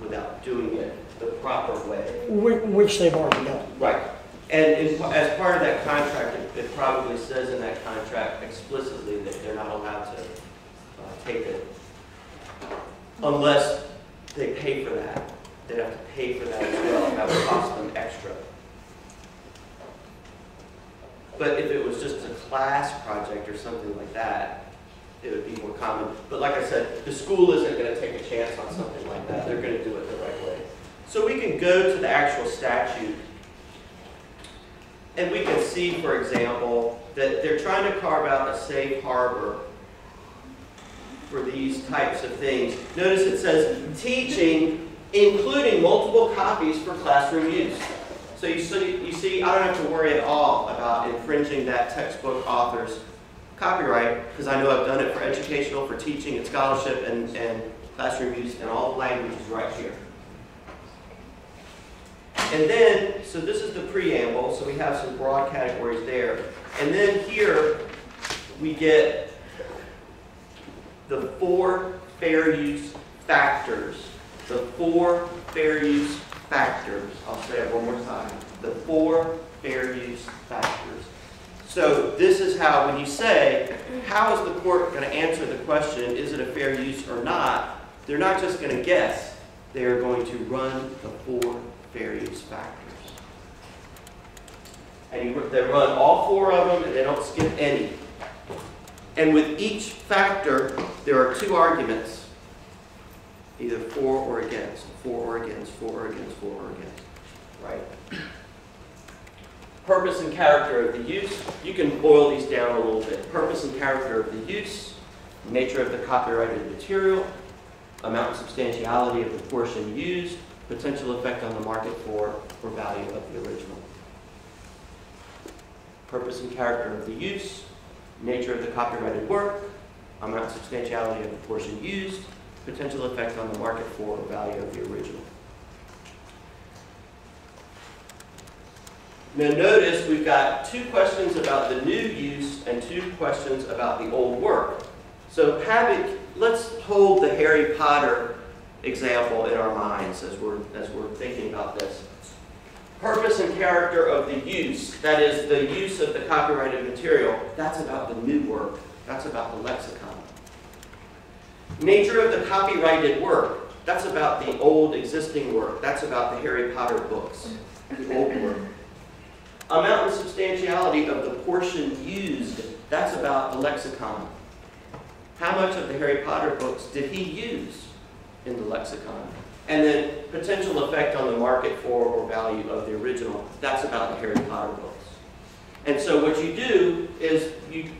without doing it the proper way. Which they've already done. Right. And as part of that contract, it probably says in that contract explicitly that they're not allowed to take it unless they pay for that. They'd have to pay for that as well. That would cost them extra. But if it was just a class project or something like that, it would be more common. But like I said, the school isn't going to take a chance on something like that. They're going to do it the right way. So we can go to the actual statute. And we can see, for example, that they're trying to carve out a safe harbor for these types of things. Notice it says teaching, including multiple copies for classroom use. So you see, I don't have to worry at all about infringing that textbook author's copyright because I know I've done it for educational, for teaching and scholarship and classroom use, and all the language is right here. And then, so this is the preamble, so we have some broad categories there. And then here, we get the 4 fair use factors. The 4 fair use factors. I'll say it one more time. The 4 fair use factors. So this is how, when you say, how is the court going to answer the question, is it a fair use or not? They're not just going to guess. They are going to run the 4 fair use factors. And they run all 4 of them, and they don't skip any. And with each factor, there are 2 arguments, either for or against, for or against, for or against, for or against, right? Purpose and character of the use. You can boil these down a little bit. Purpose and character of the use, nature of the copyrighted material, amount and substantiality of the portion used, potential effect on the market for or value of the original. Purpose and character of the use, nature of the copyrighted work, amount and substantiality of the portion used, potential effect on the market for or value of the original. Now notice we've got 2 questions about the new use and 2 questions about the old work. So let's hold the Harry Potter example in our minds as we're thinking about this. Purpose and character of the use, that is the use of the copyrighted material, that's about the new work. That's about the lexicon. Nature of the copyrighted work, that's about the old existing work. That's about the Harry Potter books, the old work. Amount and substantiality of the portion used, that's about the lexicon. How much of the Harry Potter books did he use in the lexicon? And then potential effect on the market for or value of the original, that's about the Harry Potter books. And so what you do is,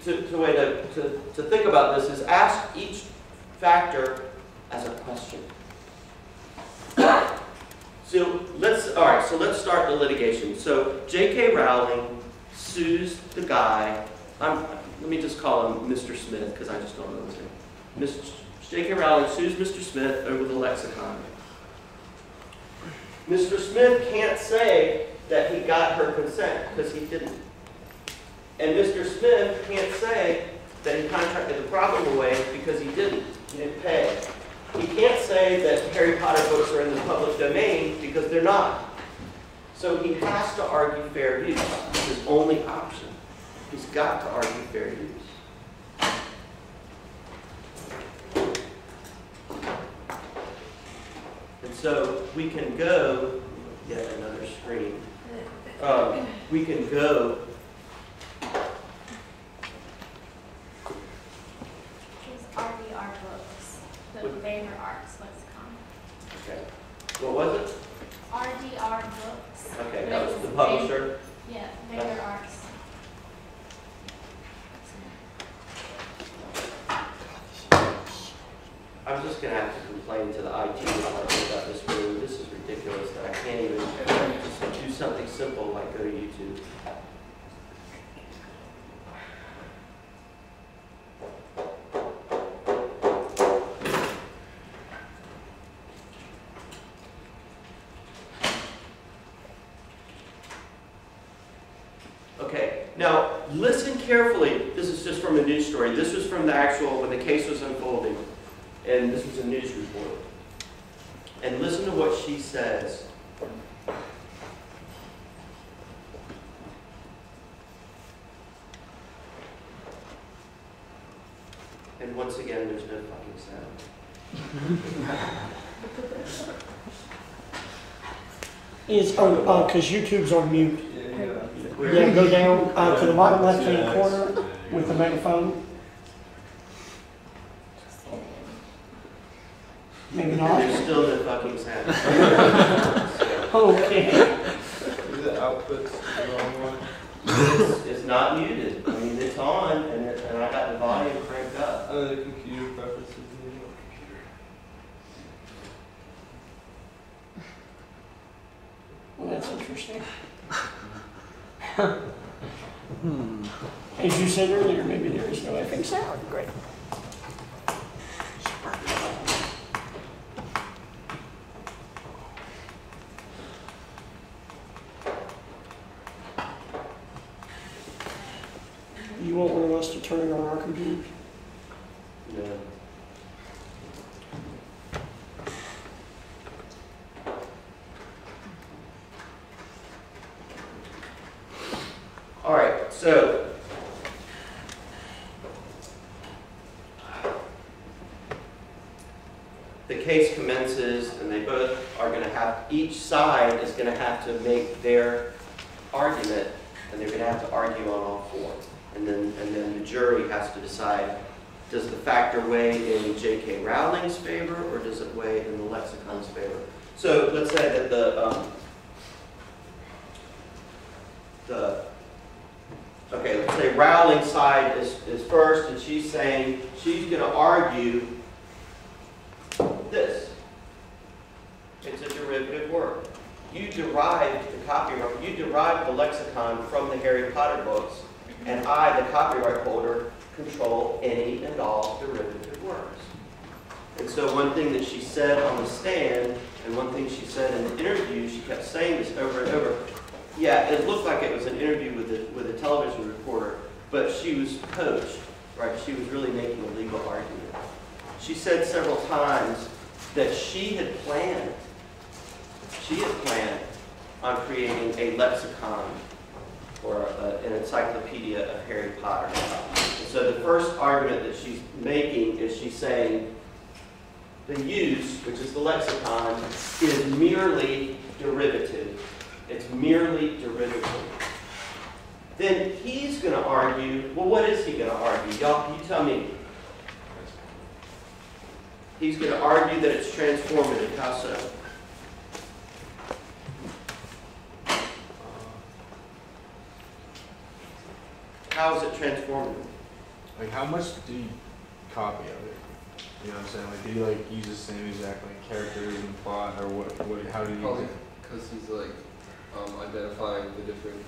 the way to think about this is ask each factor as a question. So let's start the litigation. So J.K. Rowling sues the guy, let me just call him Mr. Smith because I just don't know his name. J.K. Rowling sues Mr. Smith over the lexicon. Mr. Smith can't say that he got her consent because he didn't. And Mr. Smith can't say that he contracted the problem away because he didn't. He didn't pay. He can't say that Harry Potter books are in the public domain because they're not. So he has to argue fair use. It's his only option. He's got to argue fair use. And so we can go, yet another screen. We can go. It's RDR books, the Vader Arts lexicon. Okay. What was it? RDR books. Okay, that was the publisher. Yeah, Vader Arts. I'm just going to have to complain to the IT department about this room. This is ridiculous that I can't even just do something simple like go to YouTube. Okay, now listen carefully. This is just from a news story. This was from the actual, when the case was unfolding. And this was a news report. And listen to what she says. And once again, there's no fucking sound. Because YouTube's on mute. Yeah, go down to the bottom left-hand corner with the megaphone. Maybe not. There's still no fucking sound. Okay. Is the output the wrong one? It's not muted. I mean, it's on, and I got the volume cranked up. The computer preferences. Well, that's interesting. As you said earlier, maybe there is no effing sound. Great. You want one of us to turn it on our computers? No. All right, so the case commences, and they both are going to have, each side is going to have to make their argument And they're going to have to argue on all four. And then the jury has to decide, does the factor weigh in J.K. Rowling's favor or does it weigh in the lexicon's favor? So let's say that let's say Rowling's side is first, and she's saying she's going to argue this. It's a derivative word. You derived the copyright, you derived the lexicon from the Harry Potter books, and I, the copyright holder, control any and all derivative words. And so one thing that she said on the stand, and one thing she said in the interview, she kept saying this over and over. Yeah, it looked like it was an interview with a television reporter, but she was coached, right? She was really making a legal argument. She said several times that she had planned on creating a lexicon or an encyclopedia of Harry Potter. And so the first argument that she's making is she's saying the use, which is the lexicon, is merely derivative. It's merely derivative. Then he's going to argue, well, what is he going to argue? Y'all, you tell me. He's going to argue that it's transformative. How so? How is it transformative? Like, how much do you copy of it? You know what I'm saying? Like, did he like use the same exact like characters and plot, or what? How did he use it? Because he's like identifying the different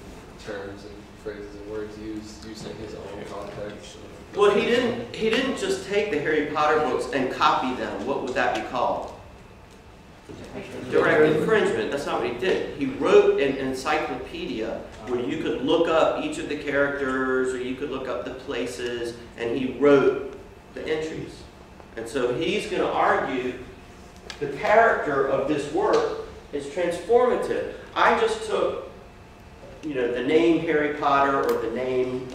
terms and phrases and words used using his own context. Well, he didn't just take the Harry Potter books and copy them. What would that be called? Direct infringement. That's not what he did. He wrote an encyclopedia where you could look up each of the characters or you could look up the places, and he wrote the entries. And so he's going to argue the character of this work is transformative. I just took, the name Harry Potter or the name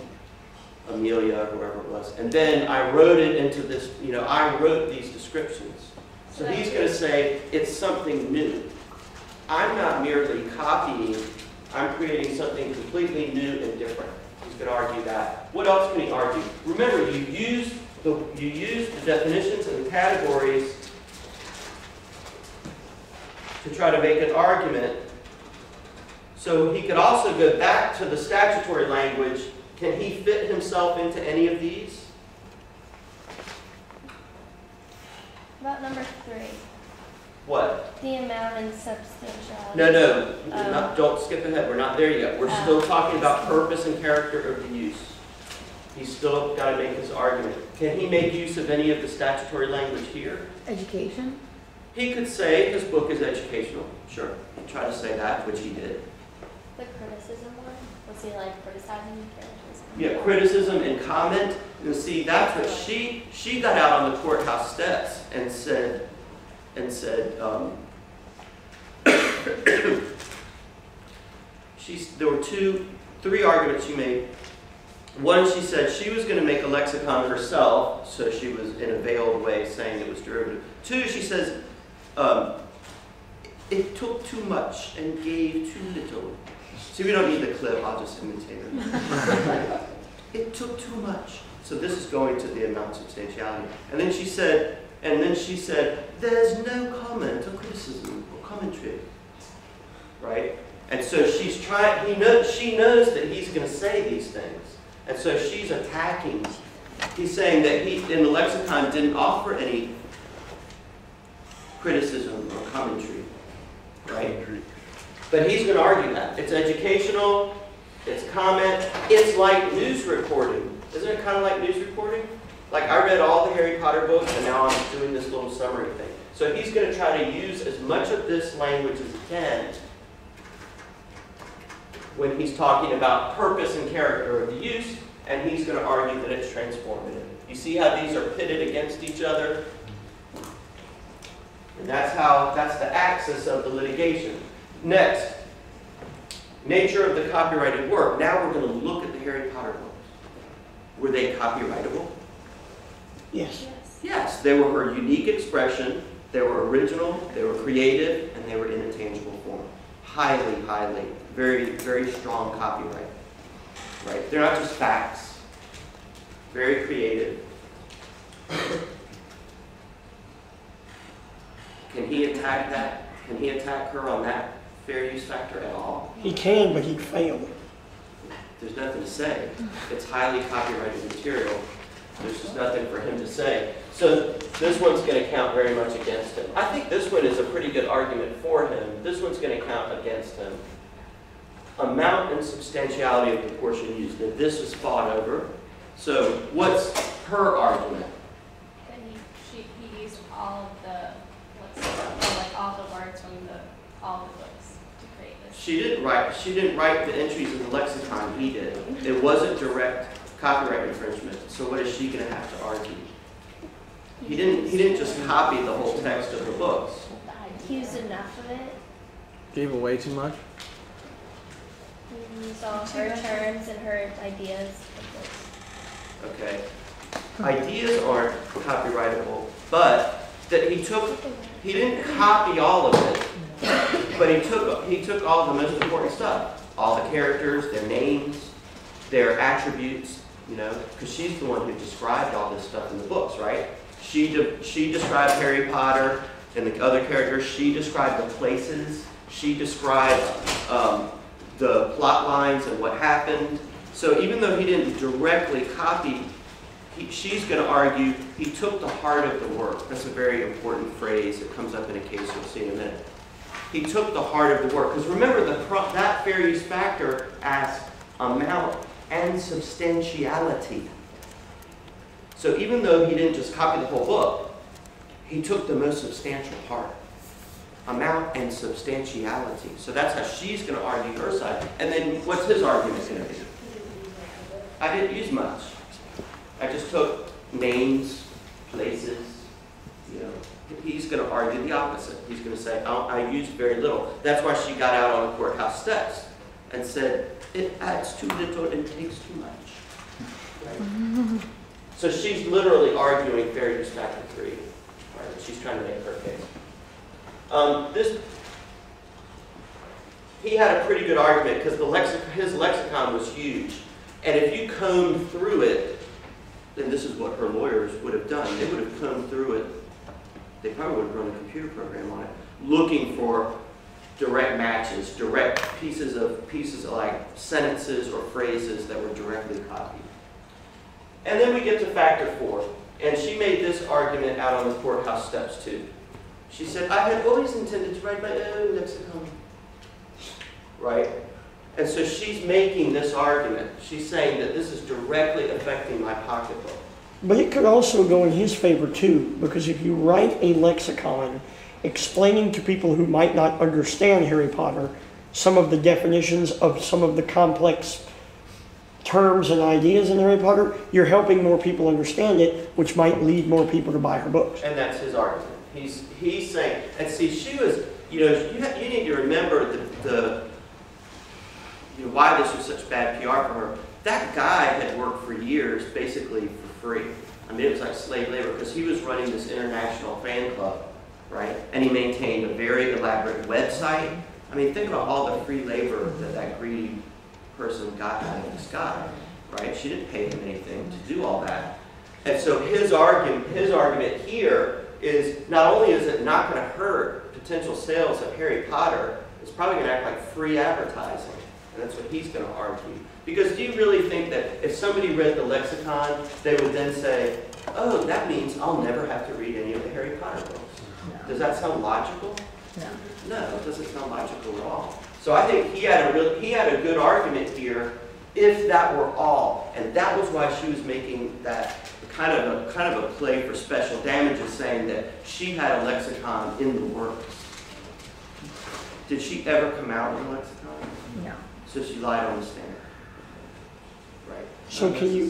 Amelia or whoever it was, and then I wrote it into this, I wrote these descriptions. So he's going to say it's something new. I'm not merely copying, I'm creating something completely new and different. He's going to argue that. What else can he argue? Remember, you use the definitions and the categories to try to make an argument. So he could also go back to the statutory language. Can he fit himself into any of these? About number 3, What? the amount and substantiality. No, don't skip ahead. We're not there yet. We're still talking about purpose and character of the use. He's still got to make his argument. Can he make use of any of the statutory language here? Education? He could say his book is educational. Sure. He'd try to say that, which he did. The criticism one? Was he like criticizing the characters? Yeah, criticism and comment. And see, that's what she got out on the courthouse steps and said, there were three arguments she made. One, she said she was going to make a lexicon herself, so she was in a veiled way saying it was derivative. Two, she says, it took too much and gave too little. See, we don't need the clip, I'll just imitate her. It took too much. So this is going to the amount of substantiality. And then she said, there's no comment or criticism or commentary. Right? And so she's trying, she knows that he's going to say these things. And so she's attacking. He's saying that he, in the lexicon, didn't offer any criticism or commentary. Right? But he's going to argue that. It's educational, it's comment, it's like news reporting. Isn't it kind of like news reporting? Like I read all the Harry Potter books and now I'm doing this little summary thing. So he's going to try to use as much of this language as he can when he's talking about purpose and character of the use, and he's going to argue that it's transformative. You see how these are pitted against each other? And that's the axis of the litigation. Next, nature of the copyrighted work. Now we're going to look at the Harry Potter books. Were they copyrightable? Yes. Yes, they were her unique expression, they were original, they were creative, and they were in a tangible form. Highly, very, very strong copyright. right? They're not just facts. Very creative. Can he attack that? Can he attack her on that fair use factor at all? He can, but he'd fail. There's nothing to say. It's highly copyrighted material. There's just nothing for him to say. So this one's going to count very much against him. I think this one is a pretty good argument for him. This one's going to count against him. Amount and substantiality of the portion used. Now this was fought over. So what's her argument? That he used all of the, like all the words from all the books to create this. She didn't write the entries in the lexicon. He did. It wasn't direct copyright infringement. So what is she going to have to argue? He didn't just copy the whole text of the books. He used enough of it. Gave away too much? He used all her terms and her ideas. Okay. Ideas aren't copyrightable, but that he didn't copy all of it, but he took all the most important stuff, all the characters, their names, their attributes, you know, because she's the one who described all this stuff in the books, right? She described Harry Potter and the other characters. She described the places. She described the plot lines and what happened. So even though he didn't directly copy, she's going to argue he took the heart of the work. That's a very important phrase. It comes up in a case you'll see in a minute. He took the heart of the work. Because remember, that fair use factor asks amount and substantiality. So even though he didn't just copy the whole book, he took the most substantial part. Amount and substantiality. So that's how she's going to argue her side. And then what's his argument going to be? I didn't use much. I just took names, places, you know. He's going to argue the opposite. He's going to say, oh, I used very little. That's why she got out on the courthouse steps and said, it adds too little and takes too much. Right? So she's literally arguing fair use factor 3. Right? She's trying to make her case. He had a pretty good argument because his lexicon was huge. And if you combed through it, then this is what her lawyers would have done. They would have combed through it. They probably would have run a computer program on it, looking for direct matches, direct pieces of like sentences or phrases that were directly copied. And then we get to factor 4. And she made this argument out on the courthouse steps too. She said, I had always intended to write my own lexicon. Right? And so she's making this argument. She's saying that this is directly affecting my pocketbook. But it could also go in his favor too, because if you write a lexicon explaining to people who might not understand Harry Potter some of the definitions of some of the complex terms and ideas in Harry Potter, you're helping more people understand it, which might lead more people to buy her books. And that's his argument. He's saying, and see, she was, you know, you need to remember why this was such bad PR for her. That guy had worked for years, basically for free. I mean, it was like slave labor because he was running this international fan club, right? And he maintained a very elaborate website. I mean, think about all the free labor that greedy person got out of this guy, right? She didn't pay him anything to do all that. And so his argument here is not only is it not going to hurt potential sales of Harry Potter, it's probably going to act like free advertising. And that's what he's going to argue. Because do you really think that if somebody read the lexicon, they would then say, oh, that means I'll never have to read any of the Harry Potter books? No. Does that sound logical? No. No, it doesn't sound logical at all. So I think he had a good argument here if that were all. And that was why she was making that kind of a play for special damages, saying that she had a lexicon in the works. Did she ever come out with a lexicon? No. So she lied on the stand. Right. So can you?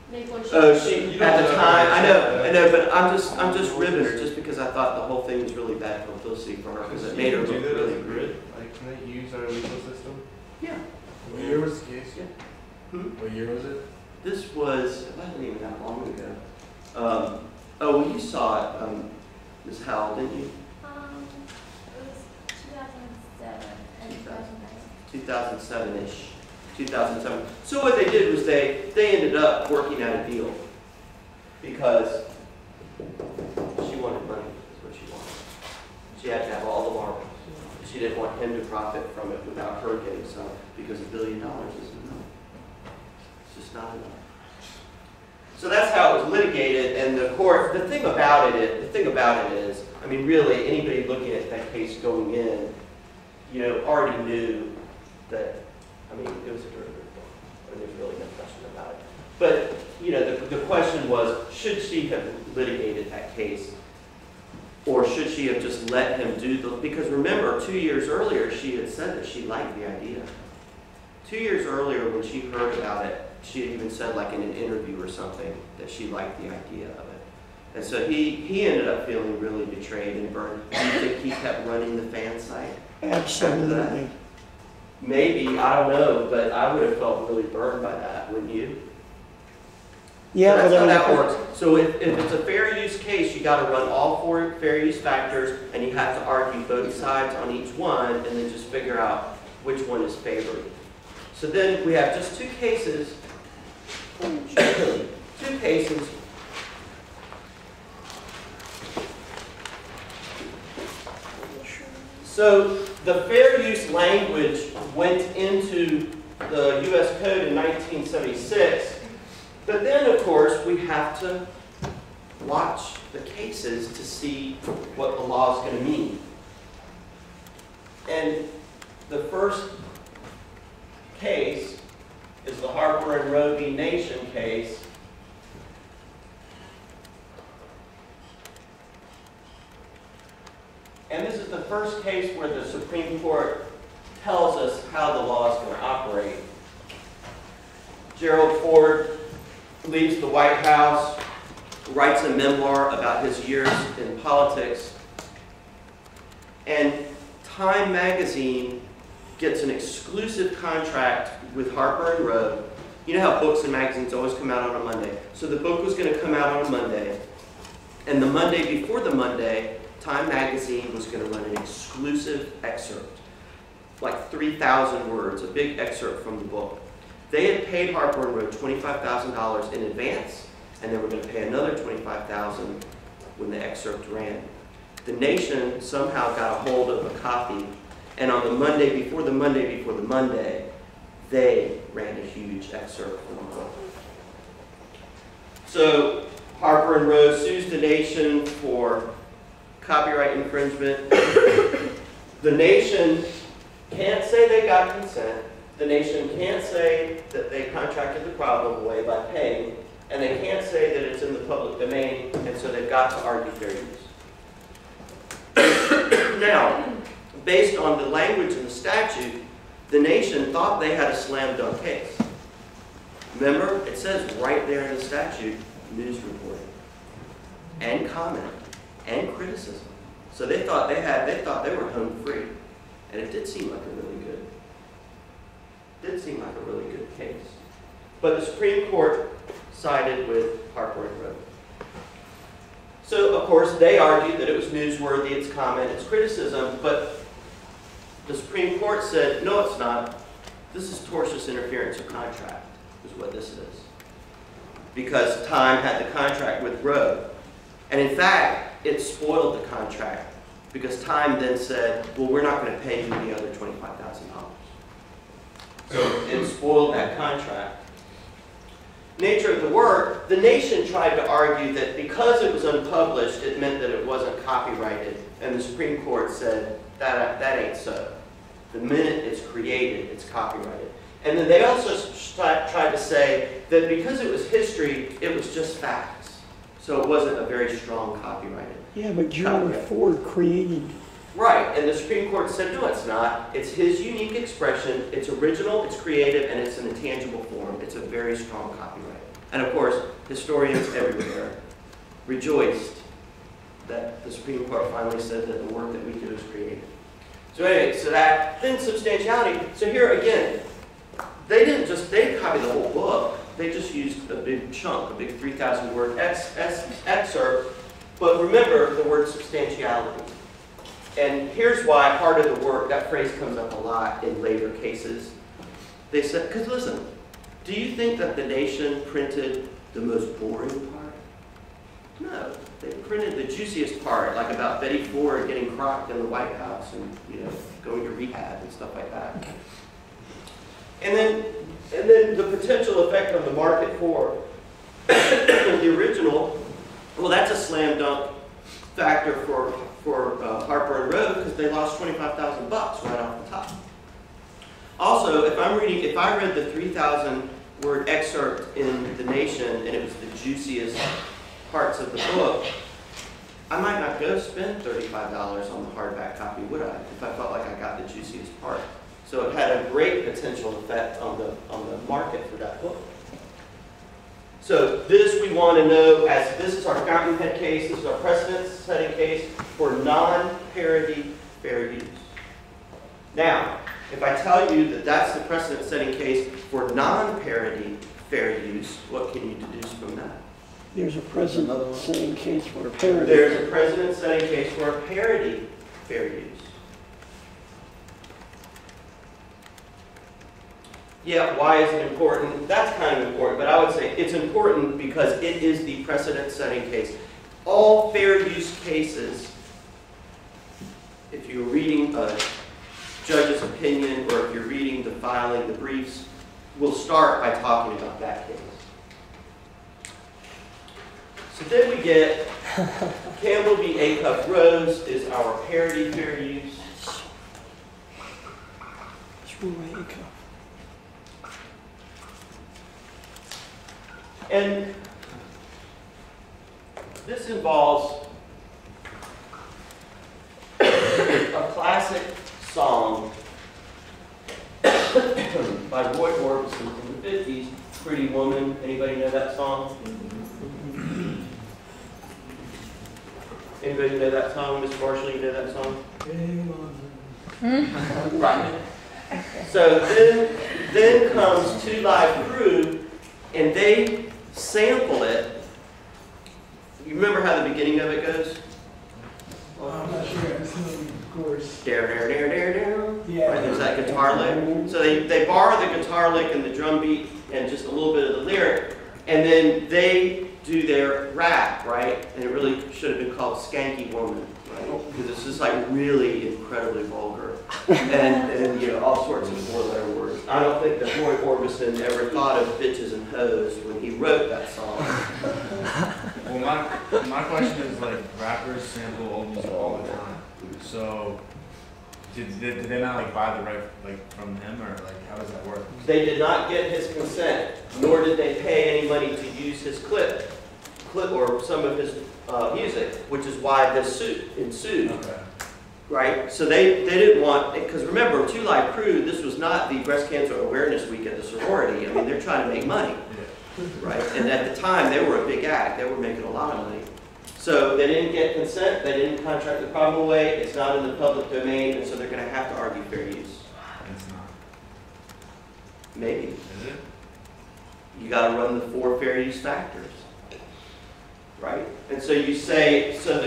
Maybe when Oh, she at the time. I know, but I'm just ribbing her just because I thought the whole thing was really bad publicity for her because it made her look really good. Like, can they use our legal system? Yeah. What year was the case? Yeah. Hmm? What year was it? This was, it wasn't even that long ago. Oh, well, you saw it, Ms. Howell, didn't you? It was 2007 and 2009. 2007-ish. 2007. So what they did was they ended up working out a deal because she wanted money, is what she wanted. She had to have all the marbles. She didn't want him to profit from it without her getting some, because $1 billion isn't enough. It's just not enough. So that's how it was litigated, and the court, the thing about it is, I mean, really, anybody looking at that case going in, you know, already knew that, I mean, it was a derivative book, and there's really no question about it. But, you know, the question was, should she have litigated that case, or should she have just let him do the, because remember, 2 years earlier, she had said that she liked the idea. 2 years earlier, when she heard about it, she had even said, like in an interview or something, that she liked the idea of it. And so he ended up feeling really betrayed and burned. Do you think he kept running the fan site? Absolutely. Maybe, I don't know, but I would have felt really burned by that, wouldn't you? Yeah, So that's but how I that mean, works. So if it's a fair use case, you got to run all 4 fair use factors, and you have to argue both sides on each one, and then just figure out which one is favored. So then we have just 2 cases. 2 cases. So the fair use language went into the U.S. Code in 1976, but then, of course, we have to watch the cases to see what the law is going to mean. And the first case is the Harper and Roe v. Nation case. And this is the first case where the Supreme Court tells us how the law is going to operate. Gerald Ford leaves the White House, writes a memoir about his years in politics, and Time magazine gets an exclusive contract with Harper and Row. You know how books and magazines always come out on a Monday. So the book was going to come out on a Monday, and the Monday before the Monday, Time magazine was going to run an exclusive excerpt, like 3,000 words, a big excerpt from the book. They had paid Harper and Row $25,000 in advance, and they were going to pay another $25,000 when the excerpt ran. The Nation somehow got a hold of a copy, and on the Monday before the Monday before the Monday, they ran a huge excerpt from the book. So Harper and Row sues the Nation for copyright infringement. The Nation can't say they got consent. The Nation can't say that they contracted the problem away by paying, and they can't say that it's in the public domain, and so they've got to argue fair use. Now, based on the language in the statute, the Nation thought they had a slam dunk case. Remember, it says right there in the statute, news reporting, and comment, and criticism. So they thought they were home free, and it did seem like a really good case. But the Supreme Court sided with Harper and Row. So of course they argued that it was newsworthy, it's comment, it's criticism, but the Supreme Court said, no, it's not. This is tortious interference of contract, is what this is. Because Time had the contract with Roe. And in fact, it spoiled the contract, because Time then said, well, we're not going to pay you the other $25,000. So it spoiled that contract. Nature of the work, the Nation tried to argue that because it was unpublished, it meant that it wasn't copyrighted. And the Supreme Court said, that ain't so. The minute it's created, it's copyrighted. And then they also tried to say that because it was history, it was just facts. So it wasn't a very strong copyrighted. yeah, but Gerald Ford created. Right, and the Supreme Court said, no, it's not. It's his unique expression, it's original, it's creative, and it's in a tangible form. It's a very strong copyright. And of course, historians everywhere rejoiced that the Supreme Court finally said that the work that we do is creative. So anyway, so that, then substantiality. So here again, they didn't copy the whole book. They just used a big chunk, a big 3,000 word excerpt. But remember the word substantiality. And here's why part of the work, that phrase comes up a lot in later cases. They said, because listen, do you think that the Nation printed the most boring part? No, they printed the juiciest part, like about Betty Ford getting crocked in the White House and, you know, going to rehab and stuff like that. And then the potential effect on the market for the original, well, that's a slam dunk factor for Harper and Row because they lost $25,000 right off the top. Also, if I read the 3,000 word excerpt in The Nation and it was the juiciest parts of the book, I might not go spend $35 on the hardback copy, would I? If I felt like I got the juiciest part. So it had a great potential effect on the market for that book. So this we want to know, as this is our fountainhead case, this is our precedent-setting case for non-parity fair use. Now, if I tell you that that's the precedent-setting case for non-parity fair use, what can you deduce from that? There's a precedent-setting case for parity. There's a precedent-setting case for a parity fair use. Yeah, why is it important? That's kind of important, but I would say it's important because it is the precedent-setting case. All fair use cases, if you're reading a judge's opinion or if you're reading the filing, the briefs, will start by talking about that case. So then we get Campbell v. Acuff Rose is our parity fair use. And this involves a classic song by Roy Orbison from the 50s, Pretty Woman. Anybody know that song? Anybody know that song? Miss Marshall, you know that song? Right. So then comes Two Live Crew, and they sample it. You remember how the beginning of it goes? I'm not sure. Of course. Dare, dare, dare, dare, dare. Yeah. Right, there's that guitar lick. So they borrow the guitar lick and the drum beat and just a little bit of the lyric, and then they do their rap, right? And it really should have been called Skanky Woman, right? Because it's just like really incredibly vulgar. And you know, all sorts of four-letter words. I don't think that Roy Orbison ever thought of bitches and hoes when he wrote that song. Well, my question is, like, rappers sample old music all the time. So, did they not, like, buy the right, like, from him, or, like, how does that work? They did not get his consent, nor did they pay any money to use his clip or some of his music, which is why this suit ensued. Okay. Right? So they didn't want, because remember, Two Live Crew, this was not the Breast Cancer Awareness Week at the sorority. I mean, they're trying to make money. Right? And at the time, they were a big act. They were making a lot of money. So they didn't get consent. They didn't contract the problem away. It's not in the public domain, and so they're going to have to argue fair use. It's not. Maybe. Is it? You got to run the 4 fair use factors. Right? And so you say, so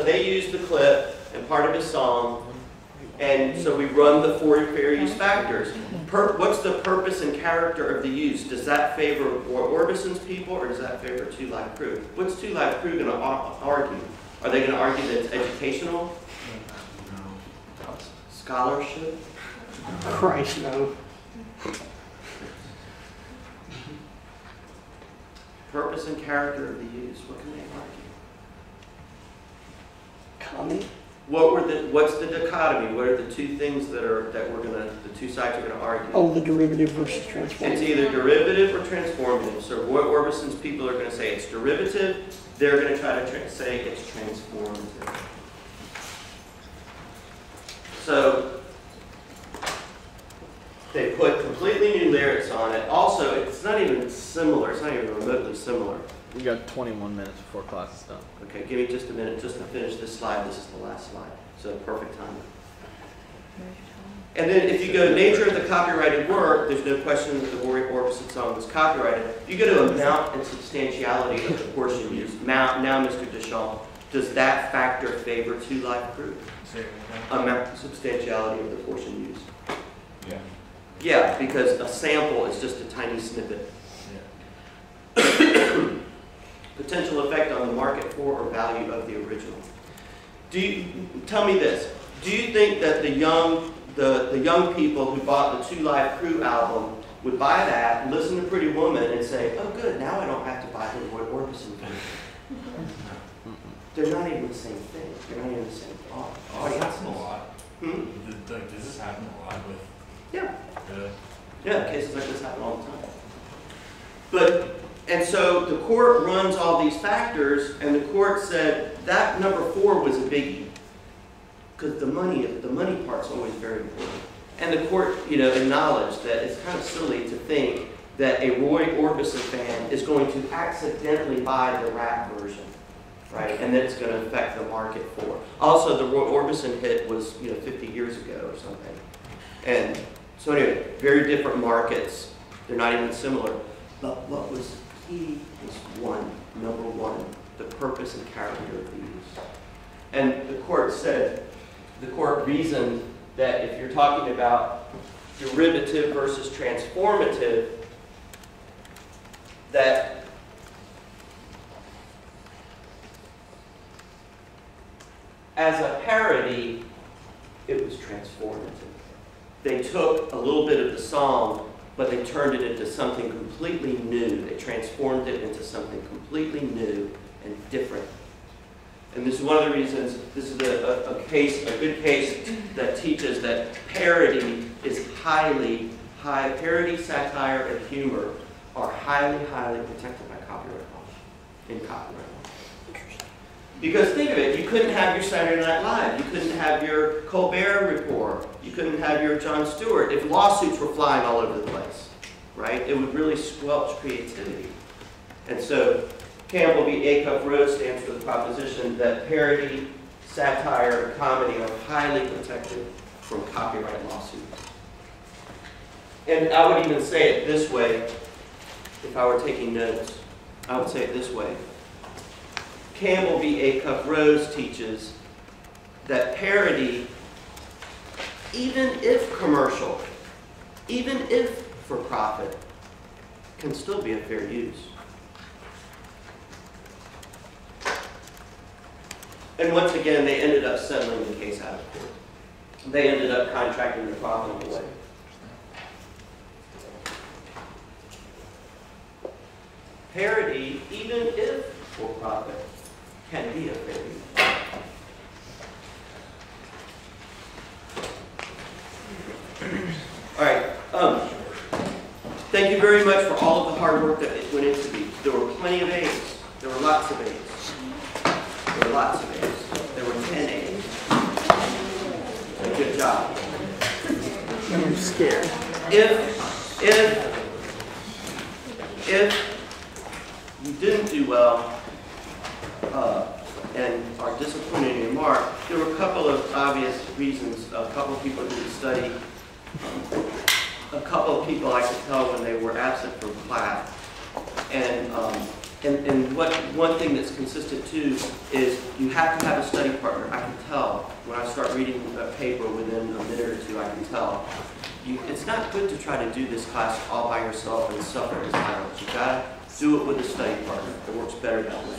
they use the clip and part of his song, and so we run the 4 fair use factors. What's the purpose and character of the use? Does that favor Orbison's people, or does that favor Two Live Crew? What's Two Live Crew going to argue? Are they going to argue that it's educational? No. Scholarship? Christ, no. Purpose and character of the use. What can they argue? Comment? What's the dichotomy? What are the two things the two sides are gonna argue? Oh, the derivative versus transformative. It's either derivative or transformative. So Roy Orbison's people are gonna say it's derivative. They're gonna try to say it's transformative. So they put completely new lyrics on it. Also, it's not even similar. It's not even remotely similar. We got 21 minutes before class is done. Okay, give me just a minute just to finish this slide. This is the last slide. So perfect timing. And then if you go to nature of the copyrighted work, there's no question that the Roy Orbison song was copyrighted. You go to amount and substantiality of the portion used. Now, Mr. Deschamps, does that factor favor Two Live Crew? Say it again. Amount and substantiality of the portion used. Yeah. Yeah, because a sample is just a tiny snippet. Potential effect on the market for or value of the original. Tell me this. Do you think that the young people who bought the 2 Live Crew album would buy that, listen to Pretty Woman, and say, oh good, now I don't have to buy the Roy Orbison thing? They're not even the same thing. They're not even the same audience. Happen a lot. Hmm? Does this happen a lot with? Yeah. Really? Yeah, cases like this happen all the time. And so the court runs all these factors, and the court said that number 4 was a biggie, because the money part's always very important. And the court, acknowledged that it's kind of silly to think that a Roy Orbison fan is going to accidentally buy the rap version, right? And that it's going to affect the market for. Also, the Roy Orbison hit was, 50 years ago or something. And so anyway, very different markets. They're not even similar. But what was key was number one, the purpose and character of these. And the court reasoned that if you're talking about derivative versus transformative, that as a parody, it was transformative. They took a little bit of the song, but they turned it into something completely new. They transformed it into something completely new and different. And this is one of the reasons, this is a good case that teaches that parody is parody, satire, and humor are highly, highly protected by copyright law, in copyright law. Because think of it, you couldn't have your Saturday Night Live, you couldn't have your Colbert Report, you couldn't have your Jon Stewart if lawsuits were flying all over the place, right? It would really squelch creativity. And so Campbell v. Acuff Rose stands for the proposition that parody, satire, and comedy are highly protected from copyright lawsuits. And I would even say it this way, if I were taking notes, I would say it this way. Campbell v. Acuff Rose teaches that parody, even if commercial, even if for profit, can still be of fair use. And once again, they ended up settling the case out of court. They ended up contracting the problem away. Parody, even if for profit, can be a fair use. All right. Thank you very much for all of the hard work that went into these. There were plenty of A's. There were lots of A's. There were lots of A's. There were 10 A's. Good job. I'm scared. If you didn't do well and are disappointed in your mark, there were a couple of obvious reasons. A couple of people didn't study. A couple of people I could tell when they were absent from class. And one thing that's consistent too is you have to have a study partner. I can tell when I start reading a paper within a minute or two. I can tell. It's not good to try to do this class all by yourself and suffer in silence. You gotta do it with a study partner. It works better that way.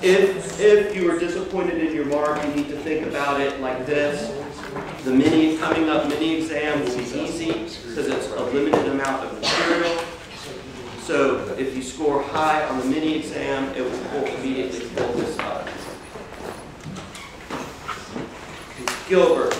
If you are disappointed in your mark, you need to think about it like this. The coming up mini exam will be easy because it's a limited amount of material. So if you score high on the mini exam, it will immediately pull this up. Gilbert,